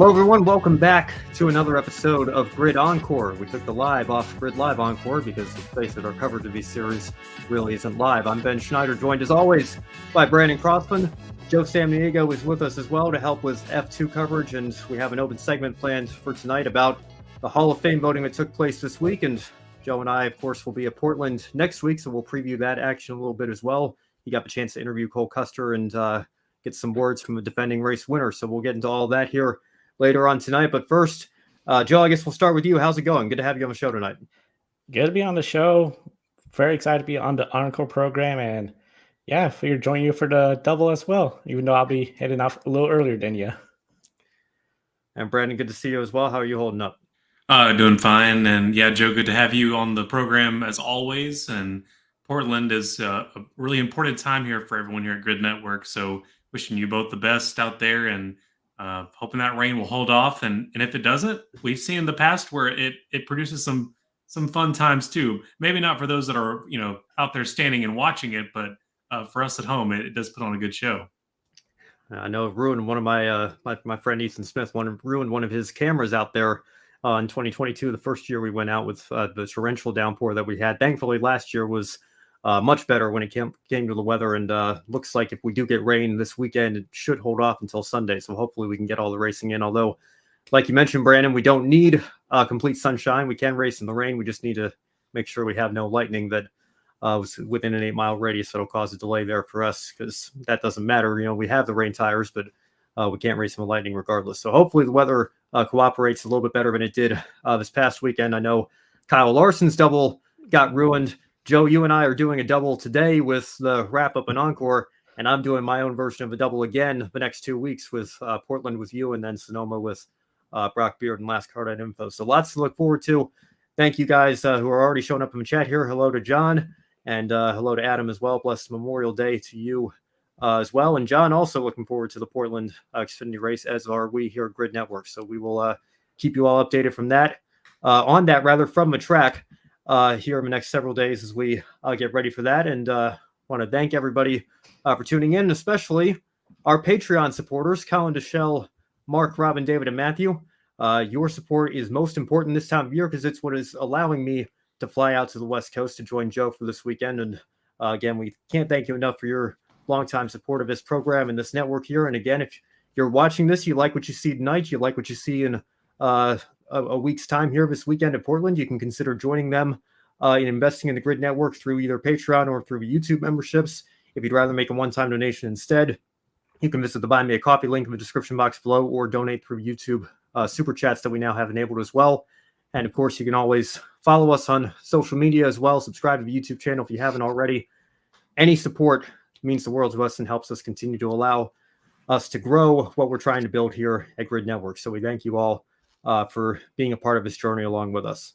Hello, everyone. Welcome back to another episode of Grid Encore. We took the live off Grid Live Encore because, let's face it, our coverage of these series really isn't live. I'm Ben Schneider, joined as always by Brandon Craftsman. Joe Samniego is with us as well to help with F2 coverage, and we have an open segment planned for tonight about the Hall of Fame voting that took place this week. And Joe and I, of course, will be at Portland next week, so we'll preview that action a little bit as well. He got the chance to interview Cole Custer and get some words from a defending race winner, so we'll get into all that here later on tonight. But first, Joe, I guess we'll start with you. How's it going? Good to have you on the show tonight. Good to be on the show. Very excited to be on the Encore program. And yeah, I figured join you for the double as well, even though I'll be heading off a little earlier than you. And Brandon, good to see you as well. How are you holding up? Doing fine. And yeah, Joe, good to have you on the program as always. And Portland is a really important time here for everyone here at Grid Network. So wishing you both the best out there, and hoping that rain will hold off. And if it doesn't, we've seen in the past where it produces some fun times too. Maybe not for those that are, out there standing and watching it, but for us at home, it does put on a good show. I know it ruined one of my friend Ethan Smith ruined one of his cameras out there in 2022, the first year we went out with the torrential downpour that we had. Thankfully, last year was much better when it came to the weather, and looks like if we do get rain this weekend, it should hold off until Sunday. So hopefully we can get all the racing in. Although, like you mentioned, Brandon, we don't need complete sunshine. We can race in the rain. We just need to make sure we have no lightning that was within an 8-mile radius that'll cause a delay there for us, because that doesn't matter. We have the rain tires, but we can't race in the lightning regardless. So hopefully the weather cooperates a little bit better than it did this past weekend. I know Kyle Larson's double got ruined. Joe, you and I are doing a double today with the wrap-up and Encore, and I'm doing my own version of a double again the next 2 weeks with Portland with you, and then Sonoma with Brock Beard and Last Card at Info. So lots to look forward to. Thank you guys who are already showing up in the chat here. Hello to John, and hello to Adam as well. Blessed Memorial Day to you as well. And John, also looking forward to the Portland Xfinity race, as are we here at Grid Network. So we will keep you all updated from that, from the track. Here in the next several days as we get ready for that. And want to thank everybody for tuning in, especially our Patreon supporters, Colin Deschelle, Mark, Robin, David, and Matthew. Your support is most important this time of year because it's what is allowing me to fly out to the West Coast to join Joe for this weekend. And again, we can't thank you enough for your longtime support of this program and this network here. And again, if you're watching this, you like what you see tonight, you like what you see in a week's time here this weekend at Portland, you can consider joining them in investing in the Grid Network through either Patreon or through YouTube memberships. If you'd rather make a one-time donation instead, you can visit the Buy Me a Coffee link in the description box below, or donate through YouTube super chats that we now have enabled as well. And of course, you can always follow us on social media as well. Subscribe to the YouTube channel if you haven't already. Any support means the world to us and helps us continue to allow us to grow what we're trying to build here at Grid Network. So we thank you all for being a part of this journey along with us.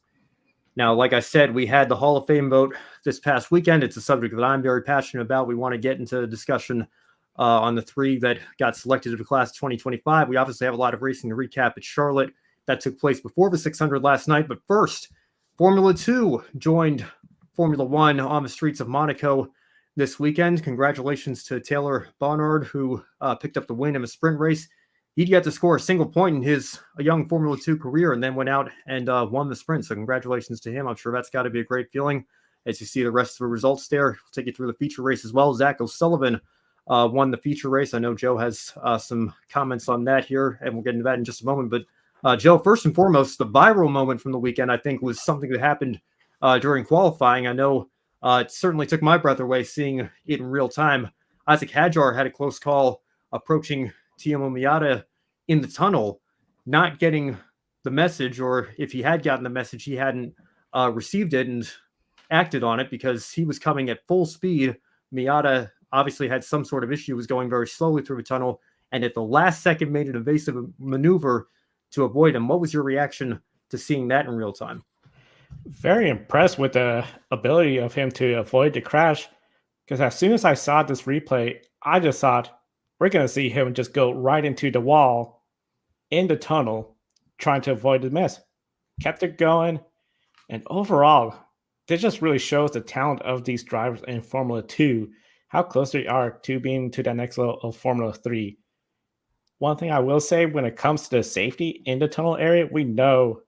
Now, like I said, we had the Hall of Fame vote this past weekend. It's a subject that I'm very passionate about. We want to get into a discussion on the three that got selected to the class 2025. We obviously have a lot of racing to recap at Charlotte. That took place before the 600 last night. But first, Formula 2 joined Formula 1 on the streets of Monaco this weekend. Congratulations to Taylor Barnard, who picked up the win in the sprint race. He'd get to score a single point in his young Formula 2 career and then went out and won the sprint. So congratulations to him. I'm sure that's got to be a great feeling as you see the rest of the results there. We'll take you through the feature race as well. Zach O'Sullivan won the feature race. I know Joe has some comments on that here, and we'll get into that in just a moment. But Joe, first and foremost, the viral moment from the weekend, I think, was something that happened during qualifying. I know it certainly took my breath away seeing it in real time. Isaac Hadjar had a close call approaching Timo Miata in the tunnel, not getting the message, or if he had gotten the message, he hadn't received it and acted on it because he was coming at full speed. Miata obviously had some sort of issue, was going very slowly through the tunnel, and at the last second made an evasive maneuver to avoid him. What was your reaction to seeing that in real time? Very impressed with the ability of him to avoid the crash, because as soon as I saw this replay, I just thought, we're going to see him just go right into the wall in the tunnel, trying to avoid the miss. Kept it going. And overall, this just really shows the talent of these drivers in Formula 2, how close they are to being to that next level of Formula 3. One thing I will say when it comes to the safety in the tunnel area, we know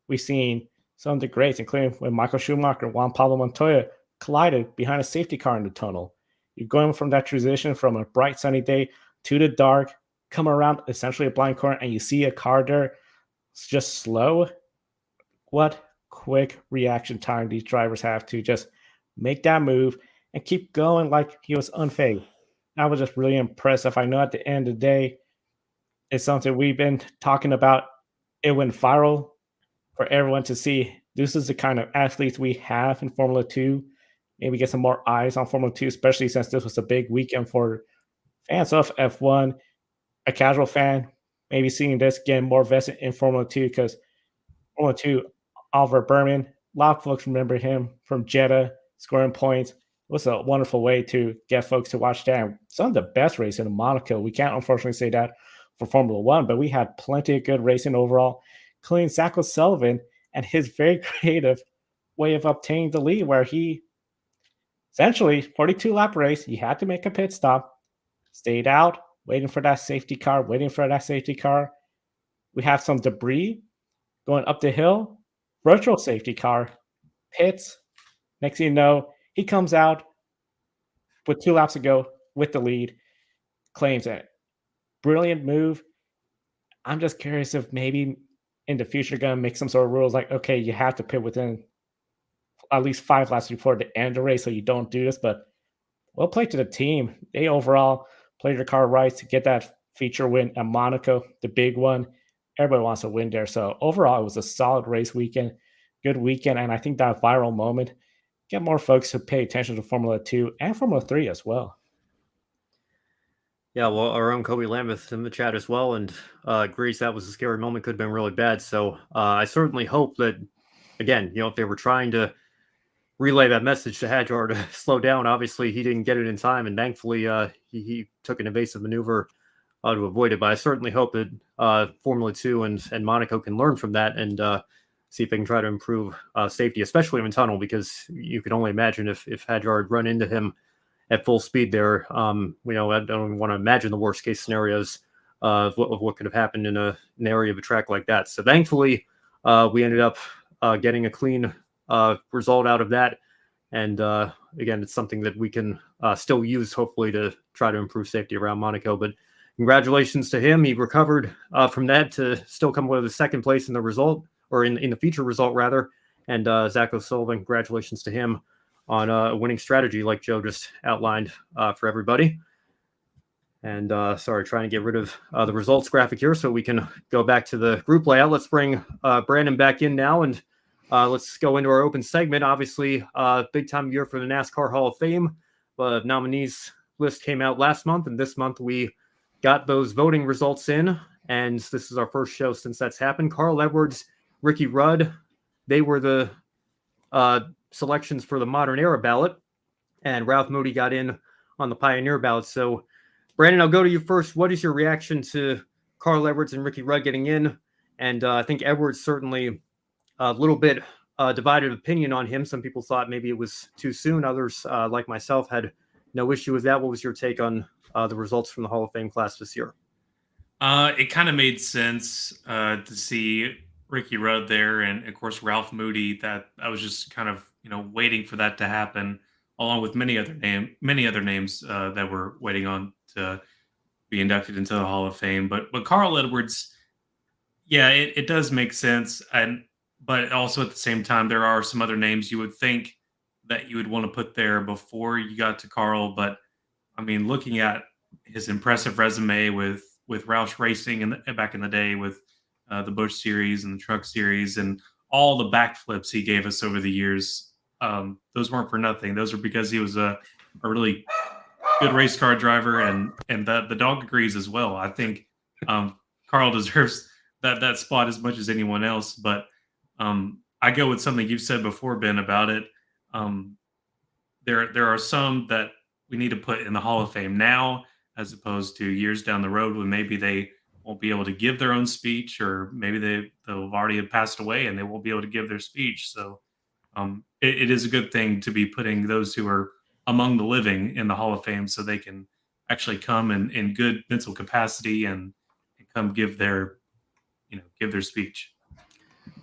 we've seen some of the greats, including when Michael Schumacher and Juan Pablo Montoya collided behind a safety car in the tunnel. You're going from that transition from a bright sunny day to the dark, come around essentially a blind corner, and you see a car there. It's just slow. What quick reaction time these drivers have to just make that move and keep going like he was unfazed. I was just really impressive. I know at the end of the day, it's something we've been talking about. It went viral for everyone to see. This is the kind of athletes we have in Formula 2. Maybe get some more eyes on Formula 2, especially since this was a big weekend for fans of F1. A casual fan, maybe seeing this getting more vested in Formula 2 because Formula 2, Oliver Berman, a lot of folks remember him from Jeddah scoring points. It was a wonderful way to get folks to watch that. And some of the best racing in Monaco. We can't unfortunately say that for Formula One, but we had plenty of good racing overall, including Zach O'Sullivan and his very creative way of obtaining the lead, where he essentially 42 lap race, he had to make a pit stop, stayed out, waiting for that safety car, We have some debris going up the hill, virtual safety car, pits. Next thing you know, he comes out with 2 laps to go with the lead, claims it. Brilliant move. I'm just curious if maybe in the future going to make some sort of rules like, okay, you have to pit within at least 5 laps before the end of the race so you don't do this. But well played to the team. They overall played their car right to get that feature win at Monaco, the big one. Everybody wants to win there. So overall, it was a solid race weekend, good weekend. And I think that viral moment get more folks to pay attention to Formula 2 and Formula 3 as well. Yeah, well, our own Kobe Lambeth in the chat as well, and agrees that was a scary moment, could have been really bad. So I certainly hope that, again, if they were trying to relay that message to Hadjar to slow down, obviously he didn't get it in time, and thankfully he took an evasive maneuver to avoid it. But I certainly hope that Formula 2 and Monaco can learn from that and see if they can try to improve safety, especially in tunnel, because you can only imagine if Hadjar had run into him at full speed there. I don't want to imagine the worst case scenarios of what could have happened in an area of a track like that. So thankfully, we ended up getting a clean result out of that. And again, it's something that we can still use, hopefully, to try to improve safety around Monaco. But congratulations to him. He recovered from that to still come with a second place in the result, or in the feature result, rather. And Zach O'Sullivan, congratulations to him on a winning strategy like Joe just outlined for everybody. And sorry, trying to get rid of the results graphic here so we can go back to the group layout. Let's bring Brandon back in now, and let's go into our open segment. Obviously, big time year for the NASCAR Hall of Fame. The nominees list came out last month, and this month we got those voting results in, and this is our first show since that's happened. Carl Edwards, Ricky Rudd, they were the selections for the modern era ballot, and Ralph Moody got in on the pioneer ballot. So Brandon, I'll go to you first. What is your reaction to Carl Edwards and Ricky Rudd getting in? And I think Edwards certainly a little bit divided opinion on him. Some people thought maybe it was too soon. Others, like myself, had no issue with that. What was your take on the results from the Hall of Fame class this year? It kind of made sense to see Ricky Rudd there, and of course Ralph Moody. That I was just kind of waiting for that to happen, along with many other names that were waiting on to be inducted into the Hall of Fame. But Carl Edwards, yeah, it does make sense, but also at the same time there are some other names you would think that you would want to put there before you got to Carl. But I mean, looking at his impressive resume with Roush Racing and back in the day with the Busch Series and the Truck Series and all the backflips he gave us over the years. Those weren't for nothing. Those were because he was a really good race car driver, and the dog agrees as well. I think Carl deserves that spot as much as anyone else. But I go with something you've said before, Ben, about it. There are some that we need to put in the Hall of Fame now, as opposed to years down the road when maybe they won't be able to give their own speech, or maybe they'll already have passed away and they won't be able to give their speech. So it is a good thing to be putting those who are among the living in the Hall of Fame so they can actually come in good mental capacity and come give their speech.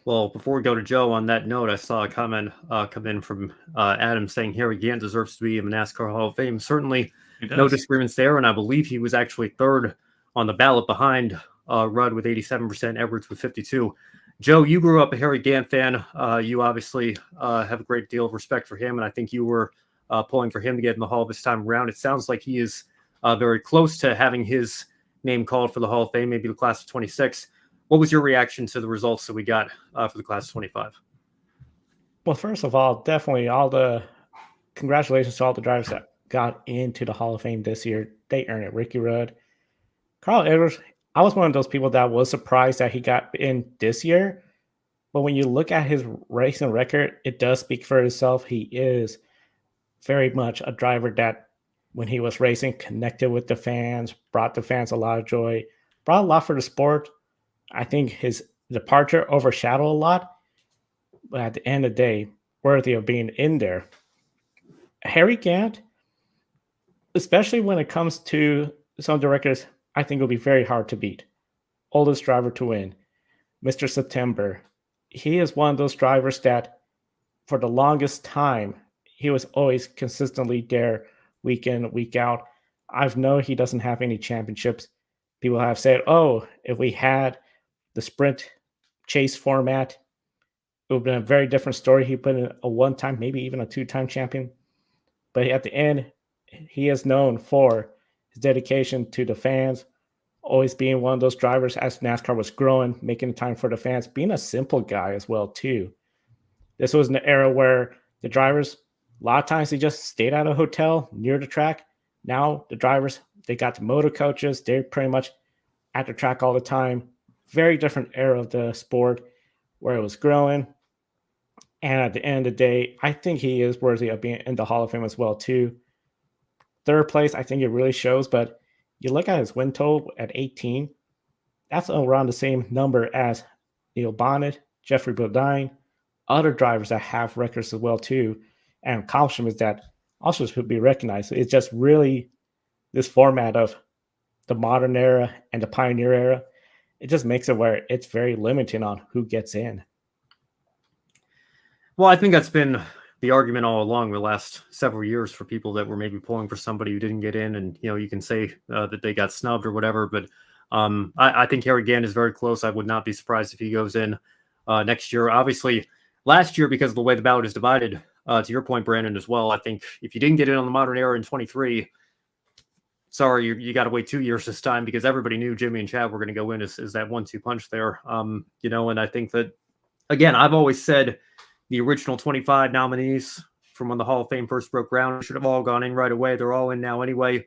Well, before we go to Joe, on that note, I saw a comment come in from Adam saying Harry Gant deserves to be in the NASCAR Hall of Fame. Certainly, no disagreements there, and I believe he was actually third on the ballot behind Rudd with 87%, Edwards with 52%. Joe, you grew up a Harry Gant fan. You obviously have a great deal of respect for him, and I think you were pulling for him to get in the Hall this time around. It sounds like he is very close to having his name called for the Hall of Fame, maybe the class of 26. What was your reaction to the results that we got for the class of 25? Well, first of all, definitely all the congratulations to all the drivers that got into the Hall of Fame this year. They earned it. Ricky Rudd, Carl Edwards. I was one of those people that was surprised that he got in this year. But when you look at his racing record, it does speak for itself. He is very much a driver that, when he was racing, connected with the fans, brought the fans a lot of joy, brought a lot for the sport. I think his departure overshadowed a lot, but at the end of the day, worthy of being in there. Harry Gant, especially when it comes to some of the records, I think will be very hard to beat. Oldest driver to win, Mr. September. He is one of those drivers that, for the longest time, he was always consistently there, week in, week out. I've known he doesn't have any championships. People have said, oh, if we had the sprint chase format, it would have been a very different story. He put in a one-time, maybe even a two-time champion. But at the end, he is known for his dedication to the fans, always being one of those drivers as NASCAR was growing, making time for the fans, being a simple guy as well, too. This was an era where the drivers, a lot of times they just stayed at a hotel near the track. Now the drivers, they got the motor coaches. They're pretty much at the track all the time. Very different era of the sport where it was growing. And at the end of the day, I think he is worthy of being in the Hall of Fame as well, too. Third place, I think it really shows, but you look at his win total at 18, that's around the same number as Neil Bonnet, Jeffrey Bodine, other drivers that have records as well, too, and accomplishments that also should be recognized. So it's just really this format of the modern era and the pioneer era. It just makes it where it's very limiting on who gets in. Well, I think that's been the argument all along the last several years for people that were maybe pulling for somebody who didn't get in, and you can say that they got snubbed or whatever. But I think Harry Gant is very close. I would not be surprised if he goes in next year. Obviously, last year, because of the way the ballot is divided, to your point, Brandon, as well, I think if you didn't get in on the modern era in 23, sorry, you got to wait 2 years this time, because everybody knew Jimmy and Chad were going to go in as that 1-2 punch there. And I think that, again, I've always said the original 25 nominees from when the Hall of Fame first broke ground should have all gone in right away. They're all in now anyway.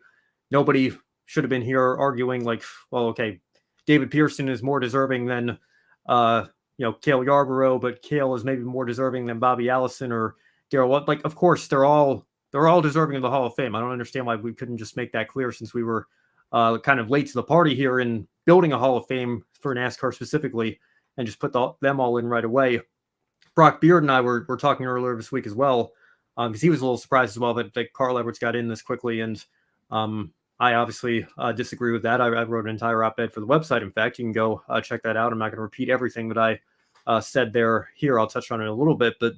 Nobody should have been here arguing like, well, okay, David Pearson is more deserving than, Cale Yarborough, but Cale is maybe more deserving than Bobby Allison or Darrell. Like, of course, they're all deserving of the Hall of Fame. I don't understand why we couldn't just make that clear, since we were kind of late to the party here in building a Hall of Fame for NASCAR specifically, and just put them all in right away. Brock Beard and I were talking earlier this week as well, because he was a little surprised as well that Carl Edwards got in this quickly. And I obviously disagree with that. I wrote an entire op-ed for the website. In fact, you can go check that out. I'm not going to repeat everything that I said there here. I'll touch on it a little bit. But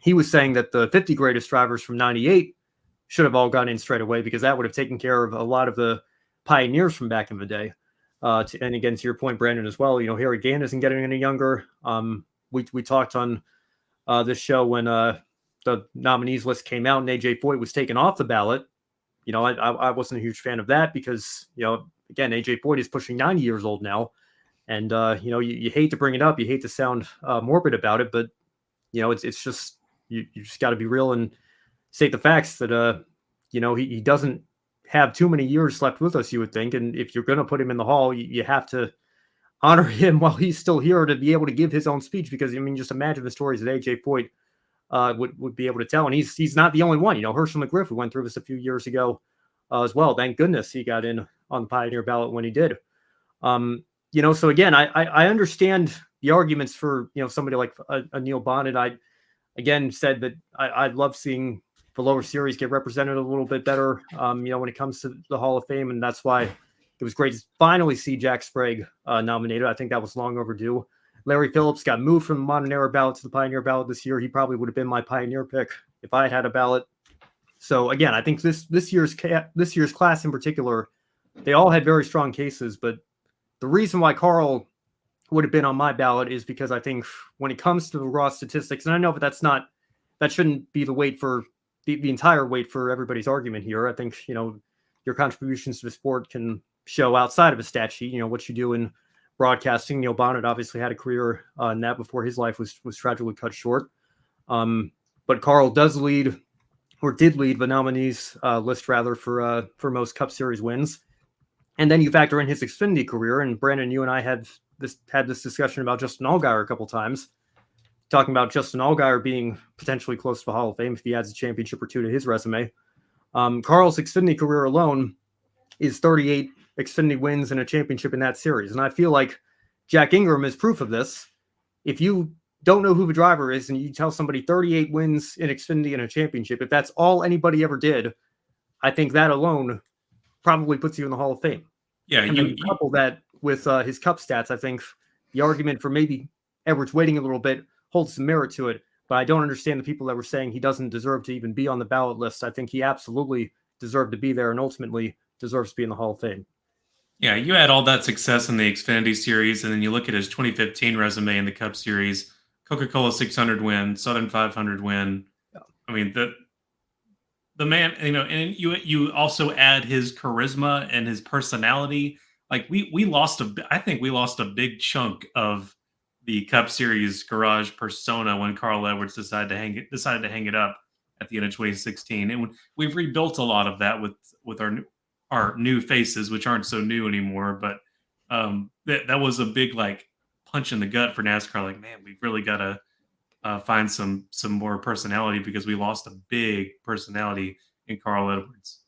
he was saying that the 50 greatest drivers from 98 should have all gone in straight away, because that would have taken care of a lot of the pioneers from back in the day. And again, to your point, Brandon, as well, Harry Gant isn't getting any younger. We talked on this show when the nominees list came out and AJ Foyt was taken off the ballot. I wasn't a huge fan of that, because, again, AJ Foyt is pushing 90 years old now. And, you hate to bring it up. You hate to sound morbid about it, but, it's just, you just got to be real and state the facts that, he doesn't have too many years left with us, you would think. And if you're going to put him in the Hall, you have to honor him while he's still here to be able to give his own speech, because, just imagine the stories that AJ Foyt would be able to tell. And he's not the only one. Herschel McGriff, who went through this a few years ago as well. Thank goodness he got in on the Pioneer ballot when he did. So again, I understand the arguments for, somebody like a Neil Bonnet. I, again, said that I'd love seeing the lower series get represented a little bit better, when it comes to the Hall of Fame. And that's why, it was great to finally see Jack Sprague nominated. I think that was long overdue. Larry Phillips got moved from the Modern Era ballot to the Pioneer ballot this year. He probably would have been my Pioneer pick if I had a ballot. So again, I think this year's class in particular, they all had very strong cases. But the reason why Carl would have been on my ballot is because I think when it comes to the raw statistics, and I know that shouldn't be the weight for the entire weight for everybody's argument here. I think, your contributions to the sport can show outside of a stat sheet, what you do in broadcasting. Neil Bonnet obviously had a career in that before his life was tragically cut short. But Carl did lead the nominees list rather for most Cup Series wins. And then you factor in his Xfinity career, and Brandon, you and I had this discussion about Justin Allgaier a couple times, talking about Justin Allgaier being potentially close to the Hall of Fame if he adds a championship or two to his resume. Carl's Xfinity career alone is 38 Xfinity wins and a championship in that series. And I feel like Jack Ingram is proof of this. If you don't know who the driver is and you tell somebody 38 wins in Xfinity and a championship, if that's all anybody ever did, I think that alone probably puts you in the Hall of Fame. Yeah, and you couple that with his Cup stats, I think the argument for maybe Edwards waiting a little bit holds some merit to it. But I don't understand the people that were saying he doesn't deserve to even be on the ballot list. I think he absolutely deserved to be there and ultimately deserves to be in the Hall of Fame. Yeah, you had all that success in the Xfinity Series, and then you look at his 2015 resume in the Cup Series, Coca-Cola 600 win, Southern 500 win. Yeah. I mean, the man, and you also add his charisma and his personality. Like I think we lost a big chunk of the Cup Series garage persona when Carl Edwards decided to hang it up at the end of 2016, and we've rebuilt a lot of that with our new faces, which aren't so new anymore. But that was a big punch in the gut for NASCAR. Like, man, we've really got to find some more personality because we lost a big personality in Carl Edwards.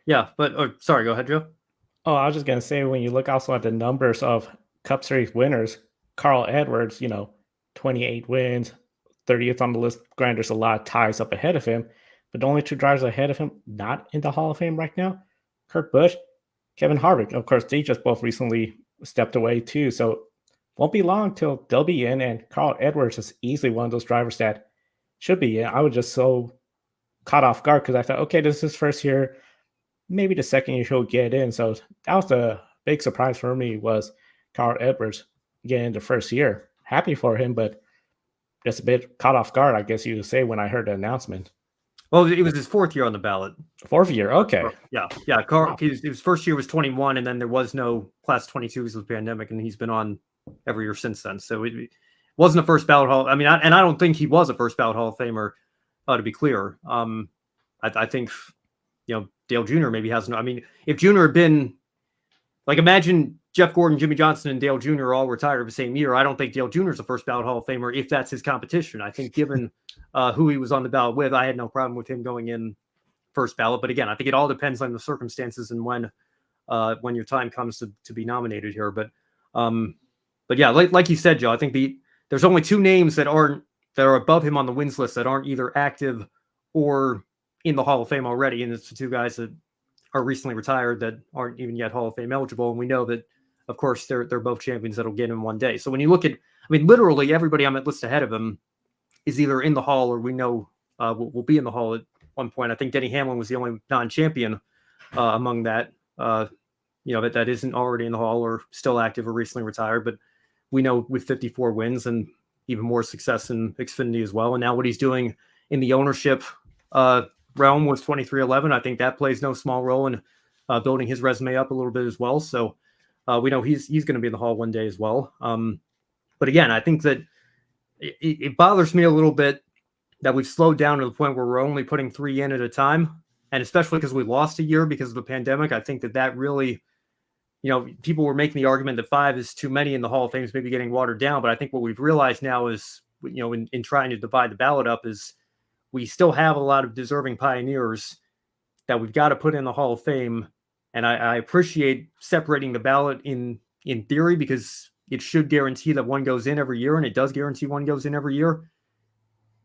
Yeah, but sorry, go ahead, Joe. Oh, I was just gonna say, when you look also at the numbers of Cup Series winners, Carl Edwards, 28 wins, 30th on the list. Granted, there's a lot of ties up ahead of him, but the only two drivers ahead of him not in the Hall of Fame right now, Kurt Busch, Kevin Harvick. Of course, they just both recently stepped away too, so won't be long till they'll be in, and Carl Edwards is easily one of those drivers that should be in. I was just so caught off guard because I thought, okay, this is his first year. Maybe the second year he'll get in. So that was the big surprise for me, was Carl Edwards getting the first year. Happy for him, but just a bit caught off guard, I guess you would say, when I heard the announcement. Well, it was his fourth year on the ballot. Fourth year, okay. Yeah. Carl, wow. His first year was 21, and then there was no class 22 because of the pandemic, and he's been on every year since then. So it wasn't a first ballot Hall. I mean, I don't think he was a first ballot Hall of Famer, to be clear. I think, Dale Jr. maybe has no. I mean, if Jr. had been, imagine Jeff Gordon, Jimmy Johnson, and Dale Jr. all retired the same year. I don't think Dale Jr. is a first ballot Hall of Famer if that's his competition. I think given who he was on the ballot with, I had no problem with him going in first ballot. But again, I think it all depends on the circumstances and when your time comes to be nominated here. But yeah, like you said, Joe, I think there's only two names that are above him on the wins list that aren't either active or in the Hall of Fame already, and it's the two guys that are recently retired that aren't even yet Hall of Fame eligible. And we know that, of course, they're both champions that'll get in one day. So when you look at, literally everybody on that list ahead of him is either in the Hall or we know will be in the Hall at one point. I think Denny Hamlin was the only non-champion among that, that isn't already in the Hall or still active or recently retired. But we know with 54 wins and even more success in Xfinity as well. And now what he's doing in the ownership realm was 2311. I think that plays no small role in building his resume up a little bit as well. So we know he's going to be in the Hall one day as well. But again, I think that it bothers me a little bit that we've slowed down to the point where we're only putting 3 in at a time. And especially because we lost a year because of the pandemic, I think that really, people were making the argument that 5 is too many in the Hall of Fame is maybe getting watered down. But I think what we've realized now is, in trying to divide the ballot up, is we still have a lot of deserving pioneers that we've got to put in the Hall of Fame. And I appreciate separating the ballot in theory, because it should guarantee that one goes in every year, and it does guarantee one goes in every year.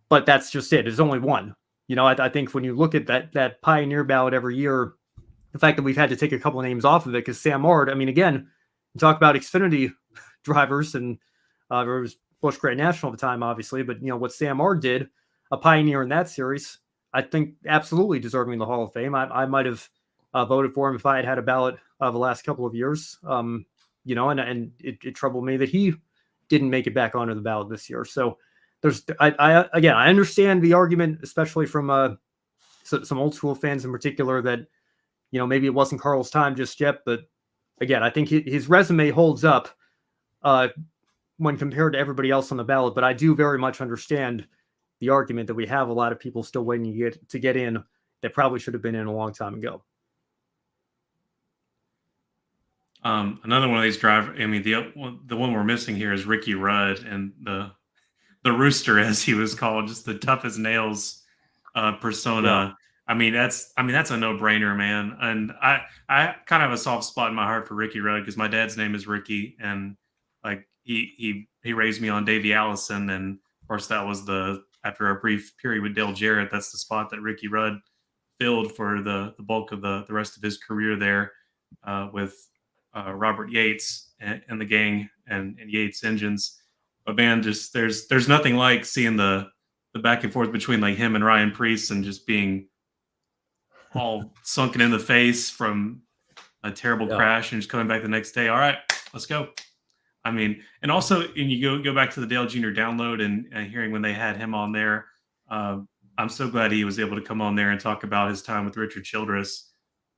But that's just it. There's only one. I think when you look at that pioneer ballot every year, the fact that we've had to take a couple of names off of it, because Sam Ard, I mean, again, you talk about Xfinity drivers, and there was Busch Grand National at the time, obviously, but what Sam Ard did, a pioneer in that series, I think absolutely deserving in the Hall of Fame. I might have voted for him if I had had a ballot the last couple of years. And it troubled me that he didn't make it back onto the ballot this year. So I understand the argument, especially from some old school fans in particular, that maybe it wasn't Carl's time just yet. But again, I think his resume holds up when compared to everybody else on the ballot. But I do very much understand the argument that we have a lot of people still waiting to get in that probably should have been in a long time ago. Another one of these drivers, I mean, the one we're missing here is Ricky Rudd, and the Rooster, as he was called, just the tough as nails persona. Yeah. I mean, that's a no-brainer, man. And I kind of have a soft spot in my heart for Ricky Rudd because my dad's name is Ricky, and like he raised me on Davey Allison, and of course that was after a brief period with Dale Jarrett, that's the spot that Ricky Rudd filled for the bulk of the rest of his career there with Robert Yates and the gang and Yates engines. But man, just there's nothing like seeing the back and forth between like him and Ryan Preece and just being all sunken in the face from a terrible crash and just coming back the next day. All right, let's go. I mean, and also, and you go back to the Dale Jr. download and hearing when they had him on there. I'm so glad he was able to come on there and talk about his time with Richard Childress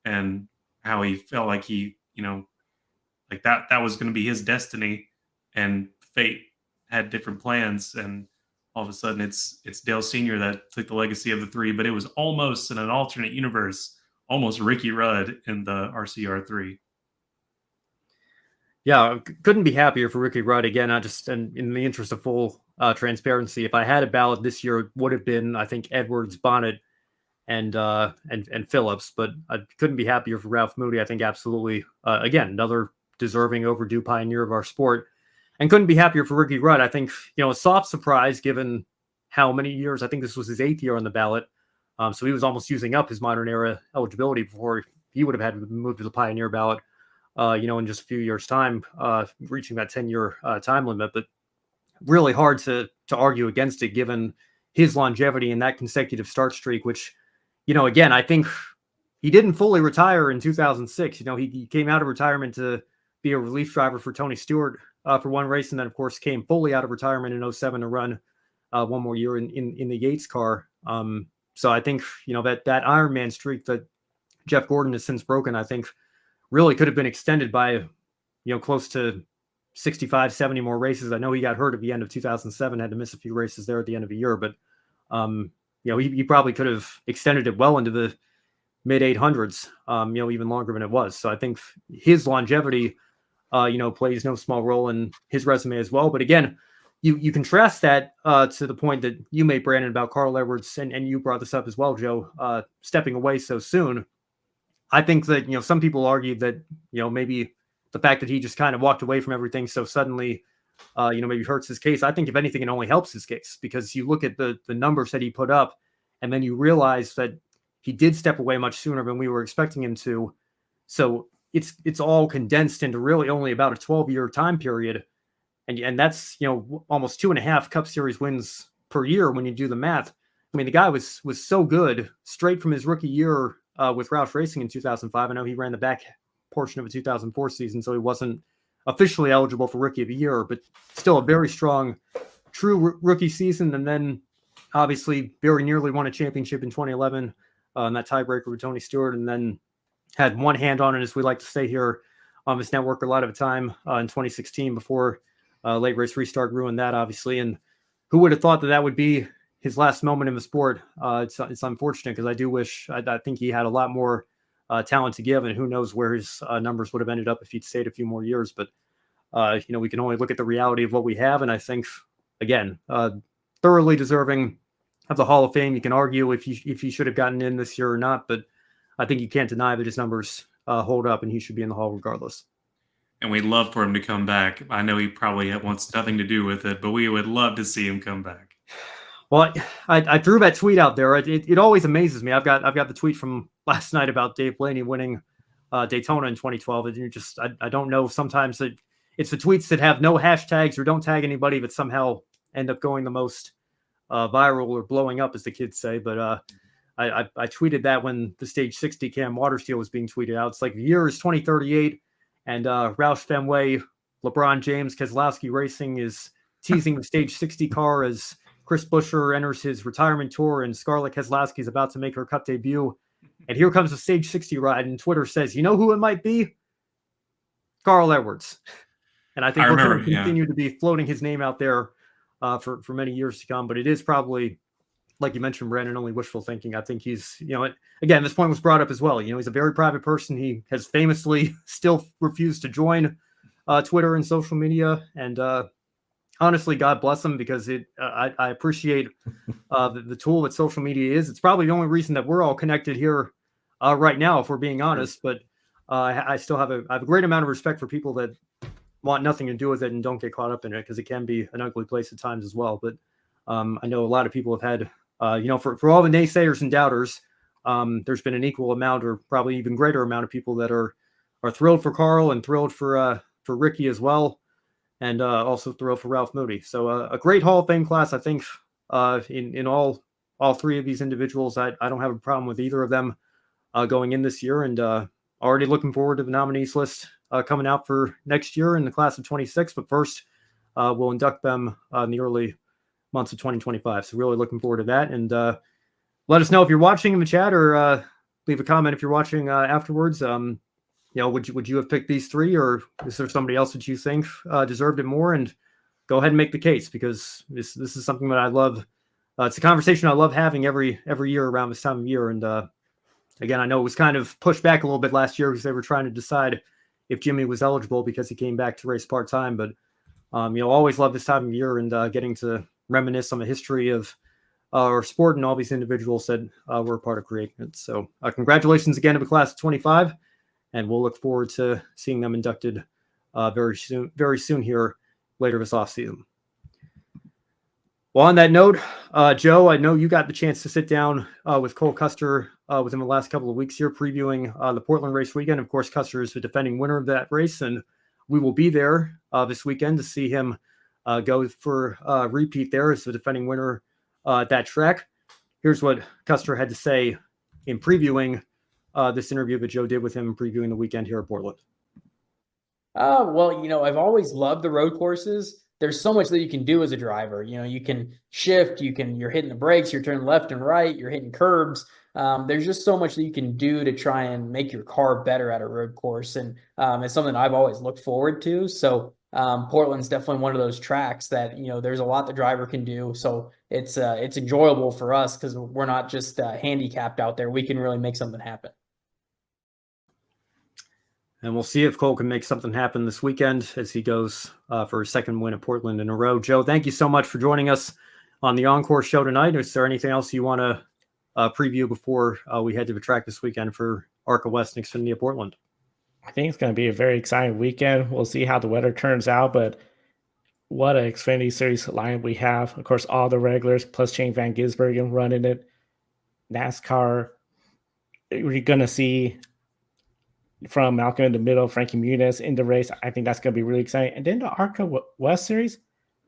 and how he felt like he, like that was going to be his destiny, and fate had different plans, and all of a sudden it's Dale Sr. that took the legacy of the three, but it was almost in an alternate universe, almost Ricky Rudd in the RCR3. Yeah, couldn't be happier for Ricky Rudd. Again, and in the interest of full transparency, if I had a ballot this year, it would have been, I think, Edwards, Bonnet, and Phillips. But I couldn't be happier for Ralph Moody. I think absolutely, again, another deserving, overdue pioneer of our sport. And couldn't be happier for Ricky Rudd. I think, a soft surprise given how many years. I think this was his 8th year on the ballot. So he was almost using up his modern era eligibility before he would have had to move to the pioneer ballot. In just a few years' time, reaching that 10-year time limit. But really hard to argue against it given his longevity and that consecutive start streak, which, again, I think he didn't fully retire in 2006. He came out of retirement to be a relief driver for Tony Stewart for one race, and then, of course, came fully out of retirement in 2007 to run one more year in the Yates car. So I think, that Ironman streak that Jeff Gordon has since broken, I think, really could have been extended by, close to 65, 70 more races. I know he got hurt at the end of 2007, had to miss a few races there at the end of the year, but, he probably could have extended it well into the mid 800s, even longer than it was. So I think his longevity, plays no small role in his resume as well. But again, you contrast that to the point that you made, Brandon, about Carl Edwards, and you brought this up as well, Joe, stepping away so soon. I think that, some people argue that, maybe the fact that he just kind of walked away from everything so suddenly, maybe hurts his case. I think if anything, it only helps his case, because you look at the numbers that he put up, and then you realize that he did step away much sooner than we were expecting him to. So it's all condensed into really only about a 12-year time period. And that's, almost 2.5 Cup Series wins per year when you do the math. I mean, the guy was so good straight from his rookie year with Roush Racing in 2005. I know he ran the back portion of a 2004 season, so he wasn't officially eligible for Rookie of the Year, but still a very strong, true rookie season. And then obviously very nearly won a championship in 2011 in that tiebreaker with Tony Stewart, and then had one hand on it, as we like to say here on this network a lot of the time, in 2016 before late race restart ruined that, obviously. And who would have thought that would be his last moment in the sport? It's unfortunate, because I do wish, I think he had a lot more talent to give, and who knows where his numbers would have ended up if he'd stayed a few more years. But, we can only look at the reality of what we have. And I think, again, thoroughly deserving of the Hall of Fame. You can argue if he should have gotten in this year or not, but I think you can't deny that his numbers hold up, and he should be in the Hall regardless. And we'd love for him to come back. I know he probably wants nothing to do with it, but we would love to see him come back. Well, I threw that tweet out there. It always amazes me. I've got the tweet from last night about Dave Blaney winning Daytona in 2012. And you just I don't know. Sometimes it's the tweets that have no hashtags or don't tag anybody, but somehow end up going the most viral or blowing up, as the kids say. But I tweeted that when the Stage 60 Cam Watersteel was being tweeted out. It's like the year is 2038, and Roush Fenway, LeBron James, Keselowski Racing is teasing the Stage 60 car as Chris Buescher enters his retirement tour, and Scarlett Keselowski is about to make her Cup debut. And here comes the Stage 60 ride, and Twitter says, you know who it might be? Carl Edwards. And I think we're going to continue to be floating his name out there for many years to come. But it is probably, like you mentioned, Brandon, only wishful thinking. I think he's, again, this point was brought up as well. He's a very private person. He has famously still refused to join Twitter and social media. And honestly, God bless him, because I appreciate the tool that social media is. It's probably the only reason that we're all connected here right now, if we're being honest. But I still have a great amount of respect for people that want nothing to do with it and don't get caught up in it, because it can be an ugly place at times as well. But I know a lot of people have had, for all the naysayers and doubters, there's been an equal amount, or probably even greater amount, of people that are thrilled for Carl and thrilled for Ricky as well, and also thrilled for Ralph Moody. So a great Hall of Fame class, I think. In all three of these individuals, I don't have a problem with either of them going in this year, and already looking forward to the nominees list coming out for next year in the class of 26. But first, we'll induct them in the early months of 2025. So really looking forward to that. And let us know if you're watching in the chat, or leave a comment if you're watching afterwards. Would you have picked these three, or is there somebody else that you think deserved it more? And go ahead and make the case, because this is something that I love. It's a conversation I love having every year around this time of year. And again, I know it was kind of pushed back a little bit last year because they were trying to decide if Jimmy was eligible because he came back to race part-time. But always love this time of year, and getting to reminisce on the history of our sport and all these individuals that were a part of creating it. So congratulations again to the class of 25, and we'll look forward to seeing them inducted very soon here later this offseason. Well, on that note, Joe, I know you got the chance to sit down with Cole Custer within the last couple of weeks here, previewing the Portland race weekend. Of course, Custer is the defending winner of that race, and we will be there this weekend to see him go for a repeat there as the defending winner at that track. Here's what Custer had to say in previewing this interview that Joe did with him, previewing the weekend here at Portland. Well, I've always loved the road courses. There's so much that you can do as a driver. You can shift, you're hitting the brakes, you're turning left and right, you're hitting curbs. There's just so much that you can do to try and make your car better at a road course. And it's something I've always looked forward to. So Portland's definitely one of those tracks that, there's a lot the driver can do. So it's enjoyable for us because we're not just handicapped out there. We can really make something happen. And we'll see if Cole can make something happen this weekend as he goes for his second win at Portland in a row. Joe, thank you so much for joining us on the Encore show tonight. Is there anything else you want to preview before we head to the track this weekend for ARCA West and Xfinity at Portland? I think it's going to be a very exciting weekend. We'll see how the weather turns out, but what an Xfinity Series lineup we have. Of course, all the regulars, plus Shane Van Gisbergen running it. NASCAR, we're going to see from Malcolm in the middle, Frankie Muniz in the race. I think that's going to be really exciting. And then the ARCA West Series,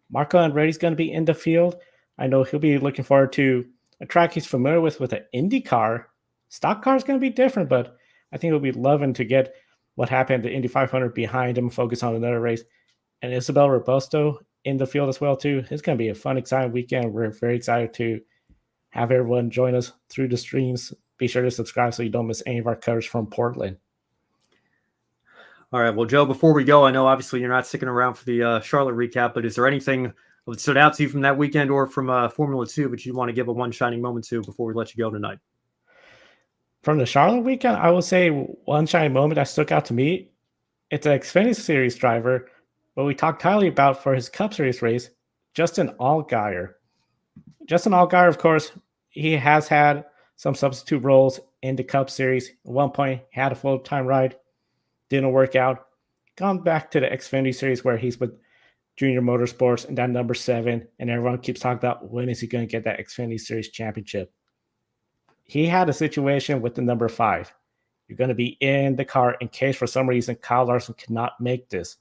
Marco Andretti's going to be in the field. I know he'll be looking forward to a track he's familiar with an Indy car. Stock car is going to be different, but I think he'll be loving to get what happened at the Indy 500 behind him, focus on another race. And Isabel Robusto in the field as well, too. It's going to be a fun, exciting weekend. We're very excited to have everyone join us through the streams. Be sure to subscribe so you don't miss any of our coverage from Portland. All right. Well, Joe, before we go, I know obviously you're not sticking around for the Charlotte recap, but is there anything that stood out to you from that weekend or from Formula 2 that you want to give a one shining moment to before we let you go tonight? From the Charlotte weekend, I will say one shining moment that stuck out to me. It's an Xfinity Series driver, but we talked highly about for his Cup Series race, Justin Allgaier. Justin Allgaier, of course, he has had some substitute roles in the Cup Series. At one point, he had a full-time ride. Didn't work out. Gone back to the Xfinity Series where he's with Junior Motorsports and that number 7, and everyone keeps talking about when is he going to get that Xfinity Series championship. He had a situation with the number 5. You're going to be in the car in case for some reason Kyle Larson cannot make this.